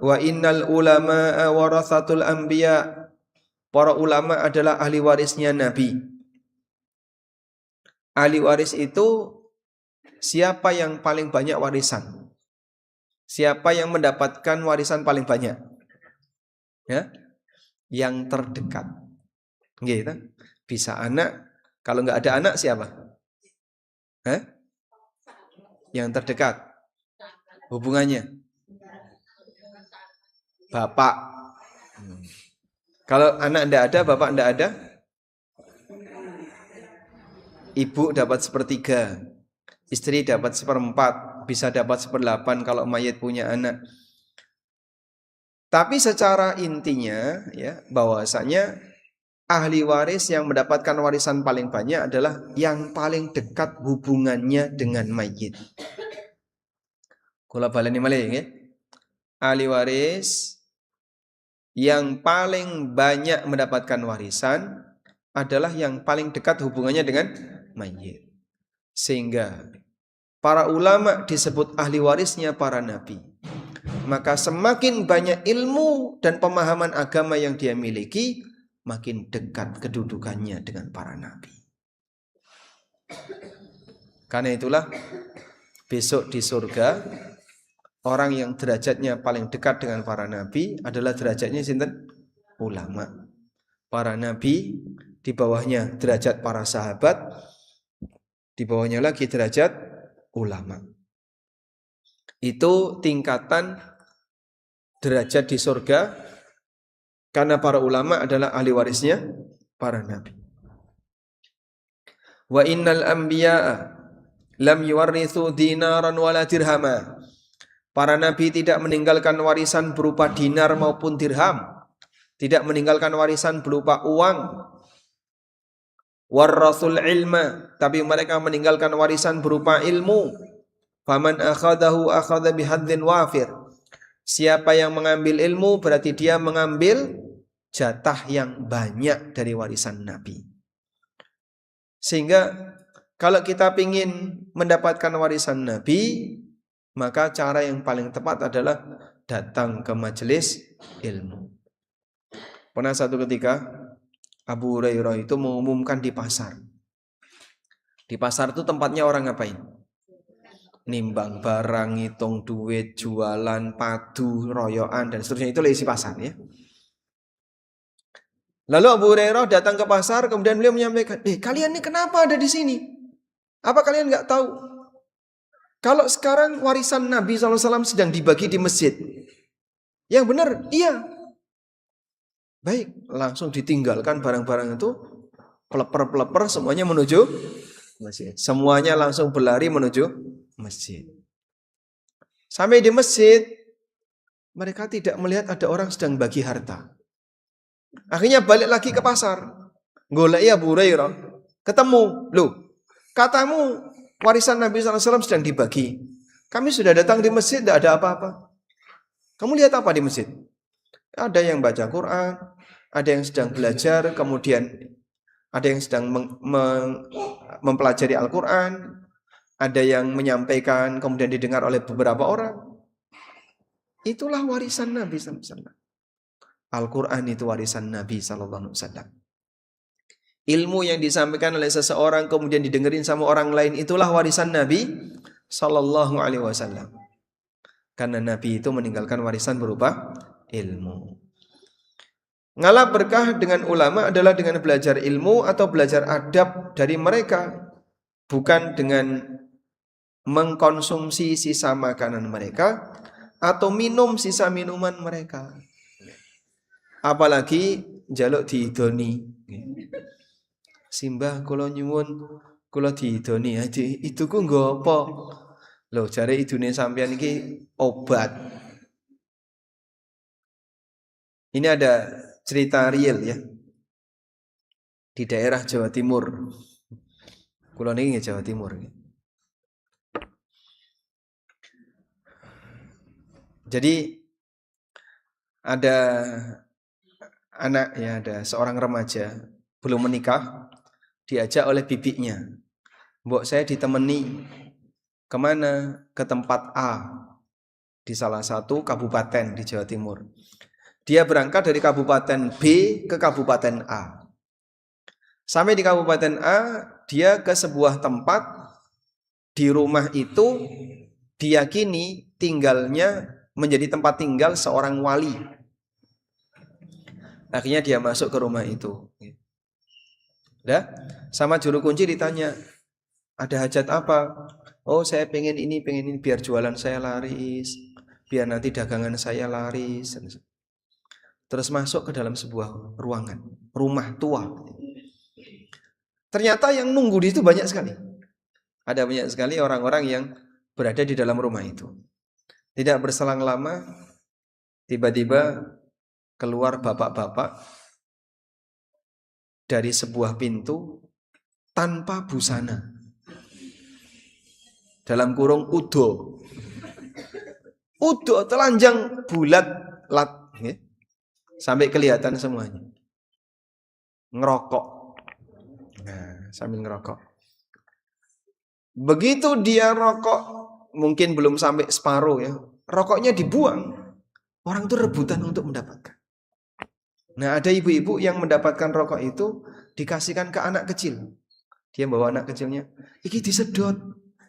"Wa innal ulama'a warathatul anbiya." Para ulama adalah ahli warisnya nabi. Ahli waris itu siapa yang paling banyak warisan? Siapa yang mendapatkan warisan paling banyak? Ya, yang terdekat. Gitu. Bisa anak. Kalau nggak ada anak siapa? Yang terdekat. Hubungannya bapak. Kalau anak ndak ada, bapak ndak ada, ibu dapat sepertiga, istri dapat seperempat, bisa dapat seperdelapan kalau mayit punya anak. Tapi secara intinya ya, bahwasanya ahli waris yang mendapatkan warisan paling banyak adalah yang paling dekat hubungannya dengan mayit. Kula baleni malih nggih. Ahli waris yang paling banyak mendapatkan warisan adalah yang paling dekat hubungannya dengan mayit. Sehingga para ulama disebut ahli warisnya para nabi. Maka semakin banyak ilmu dan pemahaman agama yang dia miliki, makin dekat kedudukannya dengan para nabi. Karena itulah besok di surga orang yang derajatnya paling dekat dengan para nabi adalah derajatnya sinten? Ulama. Para nabi, di bawahnya derajat para sahabat, di bawahnya lagi derajat ulama. Itu tingkatan derajat di surga karena para ulama adalah ahli warisnya para nabi. Wa innal anbiya'a lam yuwarrithu dinaran wala dirhama. Para nabi tidak meninggalkan warisan berupa dinar maupun dirham, tidak meninggalkan warisan berupa uang. Warrasul ilma, tapi mereka meninggalkan warisan berupa ilmu. Faman akhadahu akhadha bihadzin wafir. Siapa yang mengambil ilmu berarti dia mengambil jatah yang banyak dari warisan Nabi. Sehingga kalau kita ingin mendapatkan warisan Nabi, maka cara yang paling tepat adalah datang ke majelis ilmu. Pernah satu ketika Abu Hurairah itu mengumumkan di pasar. Di pasar itu tempatnya orang ngapain? Nimbang barang, ngitung duit, jualan, padu, royoan, dan seterusnya. Itu isi pasar ya. Lalu Abu Hurairah datang ke pasar, kemudian beliau menyampaikan, kalian ini kenapa ada di sini? Apa kalian nggak tahu? Kalau sekarang warisan Nabi SAW sedang dibagi di masjid. Yang benar, iya. Baik, langsung ditinggalkan barang-barang itu, peleper-peleper semuanya menuju masjid. Semuanya langsung berlari menuju masjid. Sampai di masjid, mereka tidak melihat ada orang sedang bagi harta. Akhirnya balik lagi ke pasar. Golek Abu Hurairah. Ketemu, loh, katamu warisan Nabi SAW sedang dibagi. Kami sudah datang di masjid, tidak ada apa-apa. Kamu lihat apa di masjid? Ada yang baca Quran, ada yang sedang belajar, kemudian ada yang sedang mempelajari Al-Quran, ada yang menyampaikan, kemudian didengar oleh beberapa orang. Itulah warisan Nabi SAW. Al-Quran itu warisan Nabi SAW. Ilmu yang disampaikan oleh seseorang kemudian didengerin sama orang lain, itulah warisan Nabi SAW. Karena Nabi itu meninggalkan warisan berupa ilmu. Ngalap berkah dengan ulama adalah dengan belajar ilmu atau belajar adab dari mereka, bukan dengan mengkonsumsi sisa makanan mereka atau minum sisa minuman mereka. Apalagi njaluk diidoni. Simbah kula nyuwun kula diidoni. Itu ku nggo apa? Loh, jare idune sampean iki obat. Ini ada cerita real ya. Di daerah Jawa Timur. Kula niki Jawa Timur. Jadi ada anak ya, ada seorang remaja belum menikah, diajak oleh bibinya. Mbok saya ditemani kemana? Ke tempat A di salah satu kabupaten di Jawa Timur. Dia berangkat dari kabupaten B ke kabupaten A. Sampai di kabupaten A, dia ke sebuah tempat. Di rumah itu diyakini tinggalnya menjadi tempat tinggal seorang wali. Akhirnya dia masuk ke rumah itu. Dah, sama juru kunci ditanya, ada hajat apa? Oh, saya pengen ini biar jualan saya laris, biar nanti dagangan saya laris. Terus masuk ke dalam sebuah ruangan, rumah tua. Ternyata yang nunggu di situ banyak sekali. Ada banyak sekali orang-orang yang berada di dalam rumah itu. Tidak berselang lama, tiba-tiba keluar bapak-bapak dari sebuah pintu tanpa busana. Dalam kurung udo. Udah telanjang bulat lat, ya. Sampai kelihatan semuanya. Ngerokok. Nah, sambil ngerokok. Begitu dia rokok, mungkin belum sampai separuh ya. Rokoknya dibuang. Orang itu rebutan untuk mendapatkan. Nah, ada ibu-ibu yang mendapatkan rokok itu dikasihkan ke anak kecil. Dia bawa anak kecilnya, iki disedot,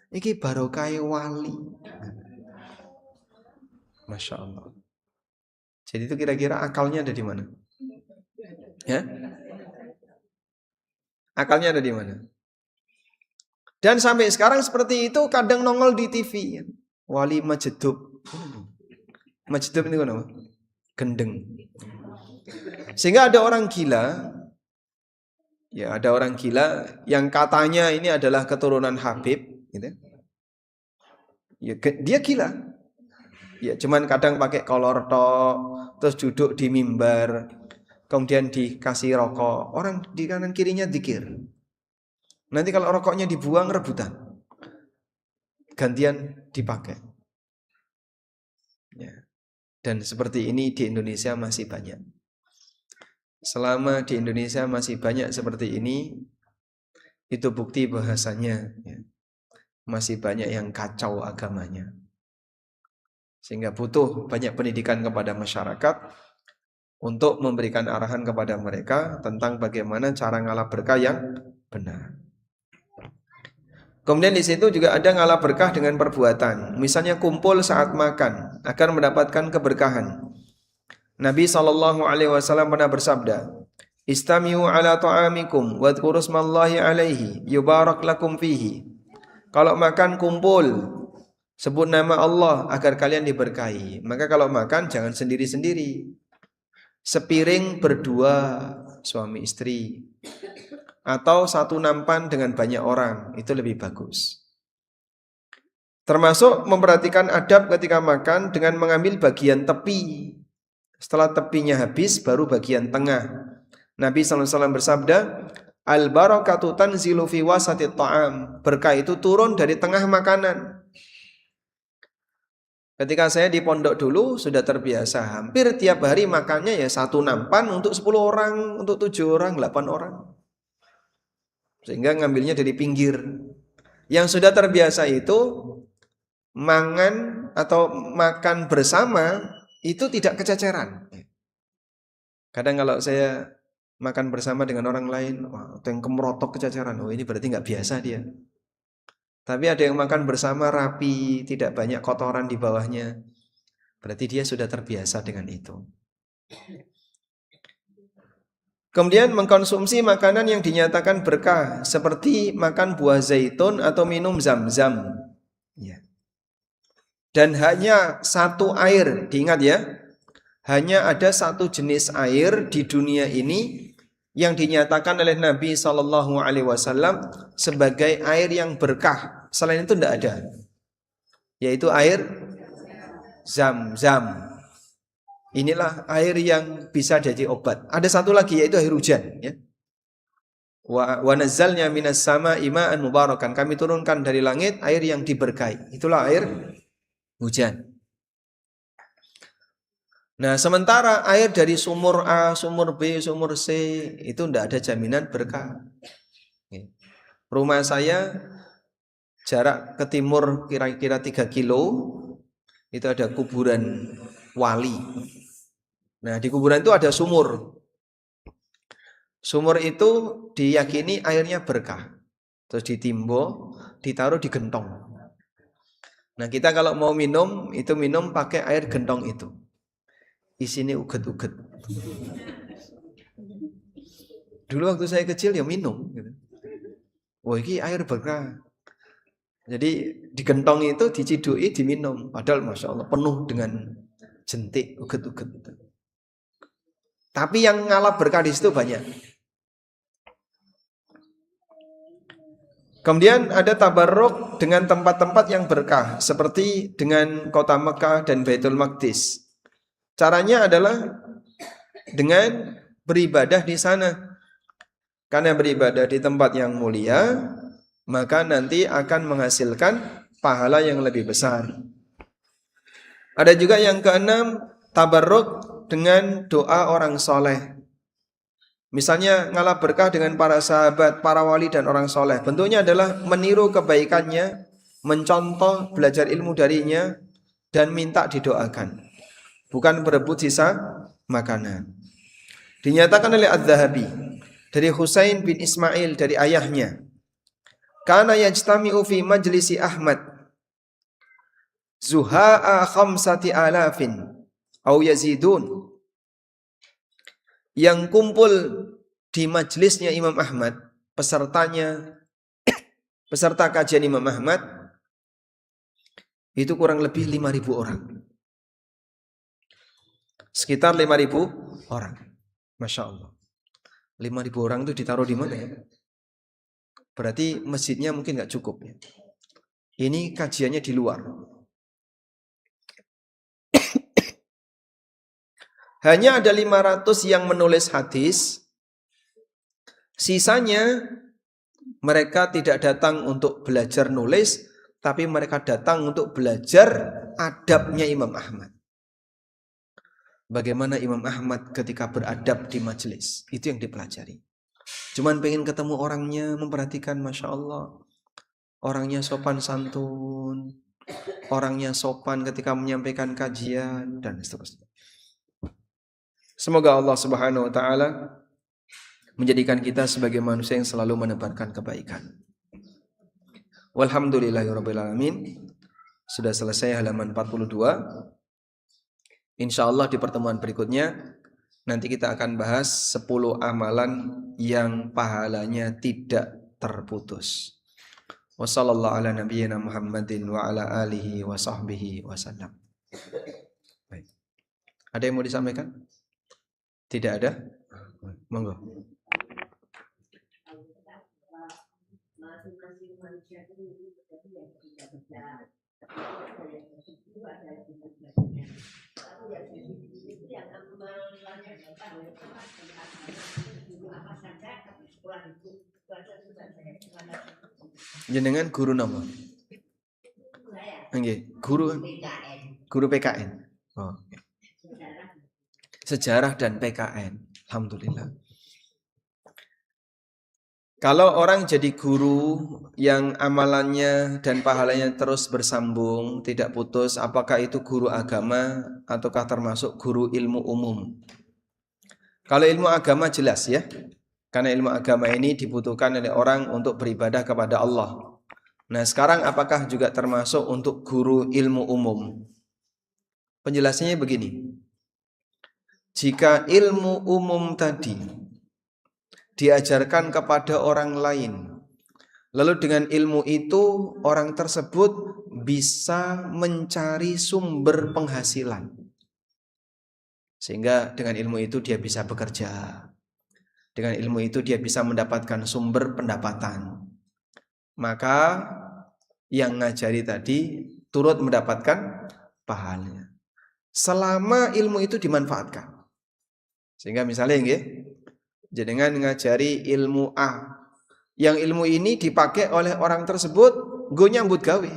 iki barokah wali. Masya Allah. Jadi itu kira-kira akalnya ada di mana? Ya? Akalnya ada di mana? Dan sampai sekarang seperti itu kadang nongol di TV. Wali Majedub. Majedub ini apa? Gendeng. Sehingga ada orang gila. Ya, ada orang gila yang katanya ini adalah keturunan Habib, gitu. Ya, dia gila. Ya, cuman kadang pakai kolor tok, terus duduk di mimbar, kemudian dikasih rokok. Orang di kanan kirinya dzikir. Nanti kalau rokoknya dibuang rebutan, gantian dipakai. Ya. Dan seperti ini di Indonesia masih banyak. Selama di Indonesia masih banyak seperti ini, itu bukti bahasanya ya, masih banyak yang kacau agamanya. Sehingga butuh banyak pendidikan kepada masyarakat untuk memberikan arahan kepada mereka tentang bagaimana cara ngalah berkah yang benar. Kemudian di situ juga ada ngalah berkah dengan perbuatan. Misalnya kumpul saat makan akan mendapatkan keberkahan. Nabi SAW pernah bersabda, "Istamiu ala ta'amikum wadhkuru smallahi alaihi yubarak lakum fihi." Kalau makan kumpul, sebut nama Allah agar kalian diberkahi. Maka kalau makan jangan sendiri-sendiri. Sepiring berdua suami istri. Atau satu nampan dengan banyak orang, itu lebih bagus. Termasuk memperhatikan adab ketika makan dengan mengambil bagian tepi. Setelah tepinya habis, baru bagian tengah. Nabi SAW bersabda, "Al-barakatu tanzilu fi wasati ta'am." Berkah itu turun dari tengah makanan. Ketika saya di pondok dulu sudah terbiasa, hampir tiap hari makannya ya satu nampan untuk 10 orang, untuk 7 orang, 8 orang. Sehingga ngambilnya dari pinggir. Yang sudah terbiasa itu mangan atau makan bersama itu tidak kececeran. Kadang kalau saya makan bersama dengan orang lain, wah, yang kemerotok kececeran, oh ini berarti nggak biasa dia. Tapi ada yang makan bersama rapi, tidak banyak kotoran di bawahnya. Berarti dia sudah terbiasa dengan itu. Kemudian mengkonsumsi makanan yang dinyatakan berkah, seperti makan buah zaitun atau minum zam-zam. Ya. Dan hanya satu air, diingat ya, hanya ada satu jenis air di dunia ini yang dinyatakan oleh Nabi SAW sebagai air yang berkah. Selain itu tidak ada, yaitu air zam-zam. Inilah air yang bisa jadi obat. Ada satu lagi yaitu air hujan. Ya. Wa nazzalna minas sama'i ma'an mubarakan. Kami turunkan dari langit air yang diberkahi. Itulah air hujan. Nah, sementara air dari sumur A, sumur B, sumur C itu tidak ada jaminan berkah. Rumah saya jarak ke timur kira-kira 3 kilo, itu ada kuburan wali. Nah, di kuburan itu ada sumur. Sumur itu diyakini airnya berkah. Terus ditimbo, ditaruh di gentong. Nah, kita kalau mau minum, itu minum pakai air gentong itu. Isinya uget-uget. Dulu waktu saya kecil ya minum gitu. Wah, ini air berkah. Jadi digentong itu dicidui diminum. Padahal Masya Allah penuh dengan jentik uget-uget. Tapi yang ngalap berkah di situ banyak. Kemudian ada tabarruk dengan tempat-tempat yang berkah, seperti dengan kota Mekah dan Baitul Maqdis. Caranya adalah dengan beribadah di sana. Karena beribadah di tempat yang mulia, maka nanti akan menghasilkan pahala yang lebih besar. Ada juga yang keenam, tabarruk dengan doa orang soleh. Misalnya ngalah berkah dengan para sahabat, para wali dan orang soleh. Bentuknya adalah meniru kebaikannya, mencontoh, belajar ilmu darinya, dan minta didoakan. Bukan berebut sisa makanan. Dinyatakan oleh Az-Zahabi dari Husain bin Ismail dari ayahnya. Kana yajtami'u fi majlisi Ahmad zuha'a khamsati alafin au yazidun. Yang kumpul di majelisnya Imam Ahmad, peserta kajian Imam Ahmad itu kurang lebih 5.000 orang. Sekitar 5.000 orang. Masya Allah. 5.000 orang itu ditaruh di mana ya? Berarti masjidnya mungkin nggak cukup ya. Ini kajiannya di luar. Hanya ada 500 yang menulis hadis. Sisanya mereka tidak datang untuk belajar nulis, tapi mereka datang untuk belajar adabnya Imam Ahmad. Bagaimana Imam Ahmad ketika beradab di majelis. Itu yang dipelajari. Cuman pengen ketemu orangnya, memperhatikan, Masya Allah. Orangnya sopan santun. Orangnya sopan ketika menyampaikan kajian, dan seterusnya. Semoga Allah Subhanahu wa Ta'ala menjadikan kita sebagai manusia yang selalu menebarkan kebaikan. Walhamdulillahirabbil alamin. Sudah selesai halaman 42. Insyaallah di pertemuan berikutnya nanti kita akan bahas 10 amalan yang pahalanya tidak terputus. Wassallallahu ala nabiyyina Muhammadin wa ala alihi wa sahbihi wasallam. Baik. Ada yang mau disampaikan? Tidak ada? Monggo. Jenengan guru nama? Nggih, guru PKN. Oh. Sejarah dan PKN. Alhamdulillah. Kalau orang jadi guru yang amalannya dan pahalanya terus bersambung, tidak putus, apakah itu guru agama ataukah termasuk guru ilmu umum? Kalau ilmu agama jelas ya. Karena ilmu agama ini dibutuhkan oleh orang untuk beribadah kepada Allah. Nah, sekarang apakah juga termasuk untuk guru ilmu umum? Penjelasannya begini. Jika ilmu umum tadi diajarkan kepada orang lain, lalu dengan ilmu itu orang tersebut bisa mencari sumber penghasilan, sehingga dengan ilmu itu dia bisa bekerja, dengan ilmu itu dia bisa mendapatkan sumber pendapatan, maka yang ngajari tadi turut mendapatkan pahalanya selama ilmu itu dimanfaatkan. Sehingga misalnya nggih, jenengan ngajari ilmu A, yang ilmu ini dipakai oleh orang tersebut nggo nyambut gawe,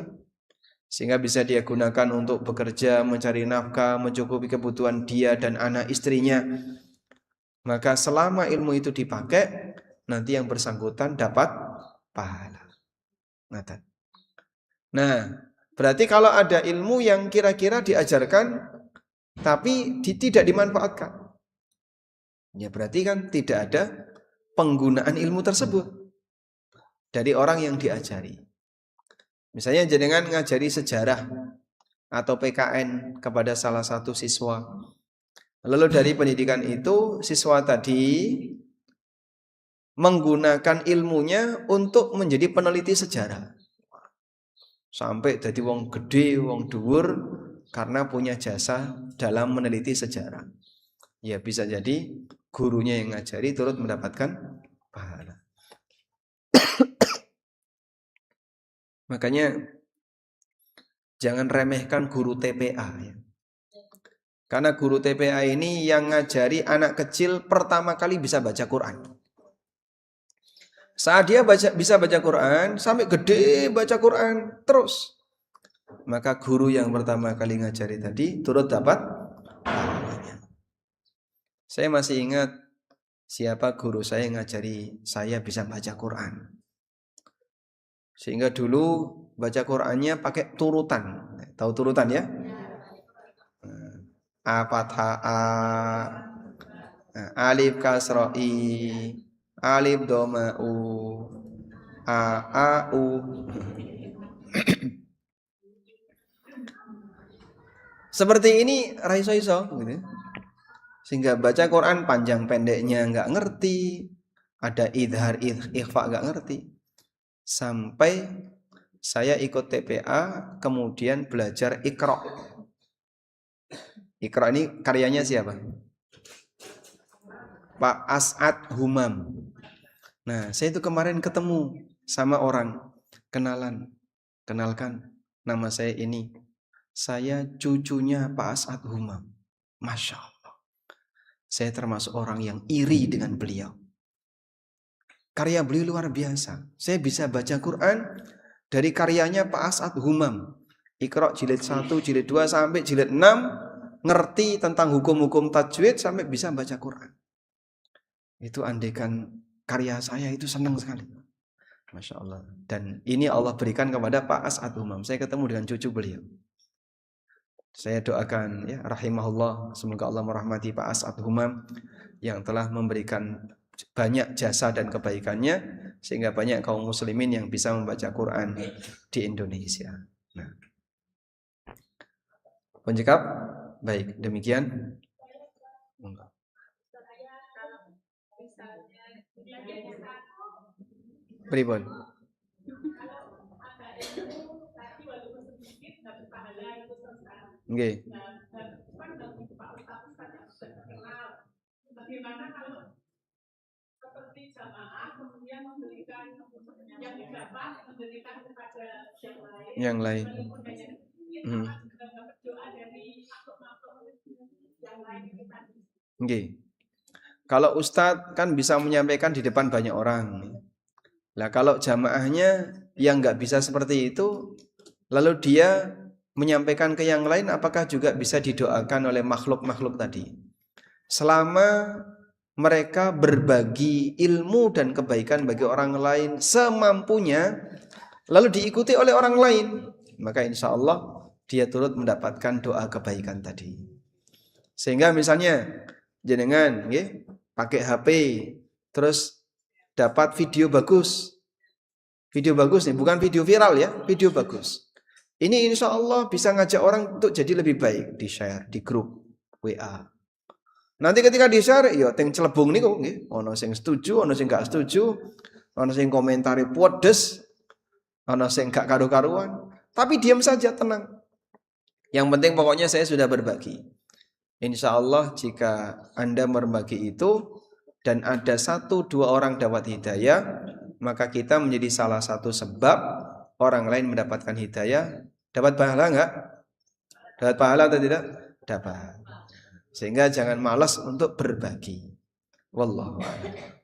sehingga bisa dia gunakan untuk bekerja, mencari nafkah, mencukupi kebutuhan dia dan anak istrinya. Maka selama ilmu itu dipakai, nanti yang bersangkutan dapat pahala. Nah, berarti kalau ada ilmu yang kira-kira diajarkan tapi tidak dimanfaatkan, ya berarti kan tidak ada penggunaan ilmu tersebut dari orang yang diajari. Misalnya jenengan ngajari sejarah atau PKN kepada salah satu siswa. Lalu dari pendidikan itu siswa tadi menggunakan ilmunya untuk menjadi peneliti sejarah. Sampai jadi wong gede, wong dhuwur karena punya jasa dalam meneliti sejarah. Ya bisa jadi gurunya yang ngajari turut mendapatkan pahala. Makanya jangan remehkan guru TPA ya. Karena guru TPA ini yang ngajari anak kecil pertama kali bisa baca Quran. Saat dia bisa baca Quran, sampai gede baca Quran terus. maka guru yang pertama kali ngajari tadi turut dapat pahalanya. Saya masih ingat siapa guru saya yang ngajari saya bisa baca Quran. Sehingga dulu baca Qurannya pakai turutan. Tahu turutan ya? A fathah A, alif kasroh I, alif doma U, A U. Seperti ini raiso-iso gitu. Sehingga baca Quran panjang pendeknya nggak ngerti, ada idhar ikhfa nggak ngerti. Sampai saya ikut TPA kemudian belajar Iqra. Iqra ini karyanya siapa? Pak As'ad Humam. Nah, saya itu kemarin ketemu sama orang, kenalkan, nama saya ini. Saya cucunya Pak As'ad Humam. Masya Allah. Saya termasuk orang yang iri dengan beliau. Karya beliau luar biasa. Saya bisa baca Quran dari karyanya Pak As'ad Humam. Iqra jilid 1, jilid 2 sampai jilid 6, ngerti tentang hukum-hukum tajwid sampai bisa baca Quran. Itu andaikan karya saya itu senang sekali. Masya Allah. Dan ini Allah berikan kepada Pak As'ad Humam. Saya ketemu dengan cucu beliau. Saya doakan ya rahimahullah, semoga Allah merahmati Pak As'ad Humam yang telah memberikan banyak jasa dan kebaikannya sehingga banyak kaum muslimin yang bisa membaca Quran di Indonesia. Nah. Penjekap? Baik, demikian. Pripun? Nggih. Bagaimana kalau seperti jamaah kemudian memberikan yang didapat memberikan kepada yang lain. Doa dari makhluk-makhluk yang lain kita. Nggih. Kalau ustadz kan bisa menyampaikan di depan banyak orang. Nah kalau jamaahnya yang nggak bisa seperti itu, lalu dia menyampaikan ke yang lain, apakah juga bisa didoakan oleh makhluk-makhluk tadi? Selama mereka berbagi ilmu dan kebaikan bagi orang lain semampunya, lalu diikuti oleh orang lain, maka insya Allah dia turut mendapatkan doa kebaikan tadi. Sehingga misalnya jenengan pakai HP terus dapat video bagus nih, bukan video viral ya, video bagus. Ini insya Allah bisa ngajak orang untuk jadi lebih baik, di share di grup WA. Nanti ketika di share, ya teng celebung nih kok, ono sing setuju, ono sing gak setuju, ono sing komentari podes, ono sing gak karu-karuan. Tapi diam saja, tenang. Yang penting pokoknya saya sudah berbagi. Insya Allah jika Anda berbagi itu dan ada 1-2 orang dapat hidayah, maka kita menjadi salah satu sebab orang lain mendapatkan hidayah. Dapat pahala enggak? Dapat pahala atau tidak? Dapat. Sehingga jangan malas untuk berbagi. Wallahu a'lam.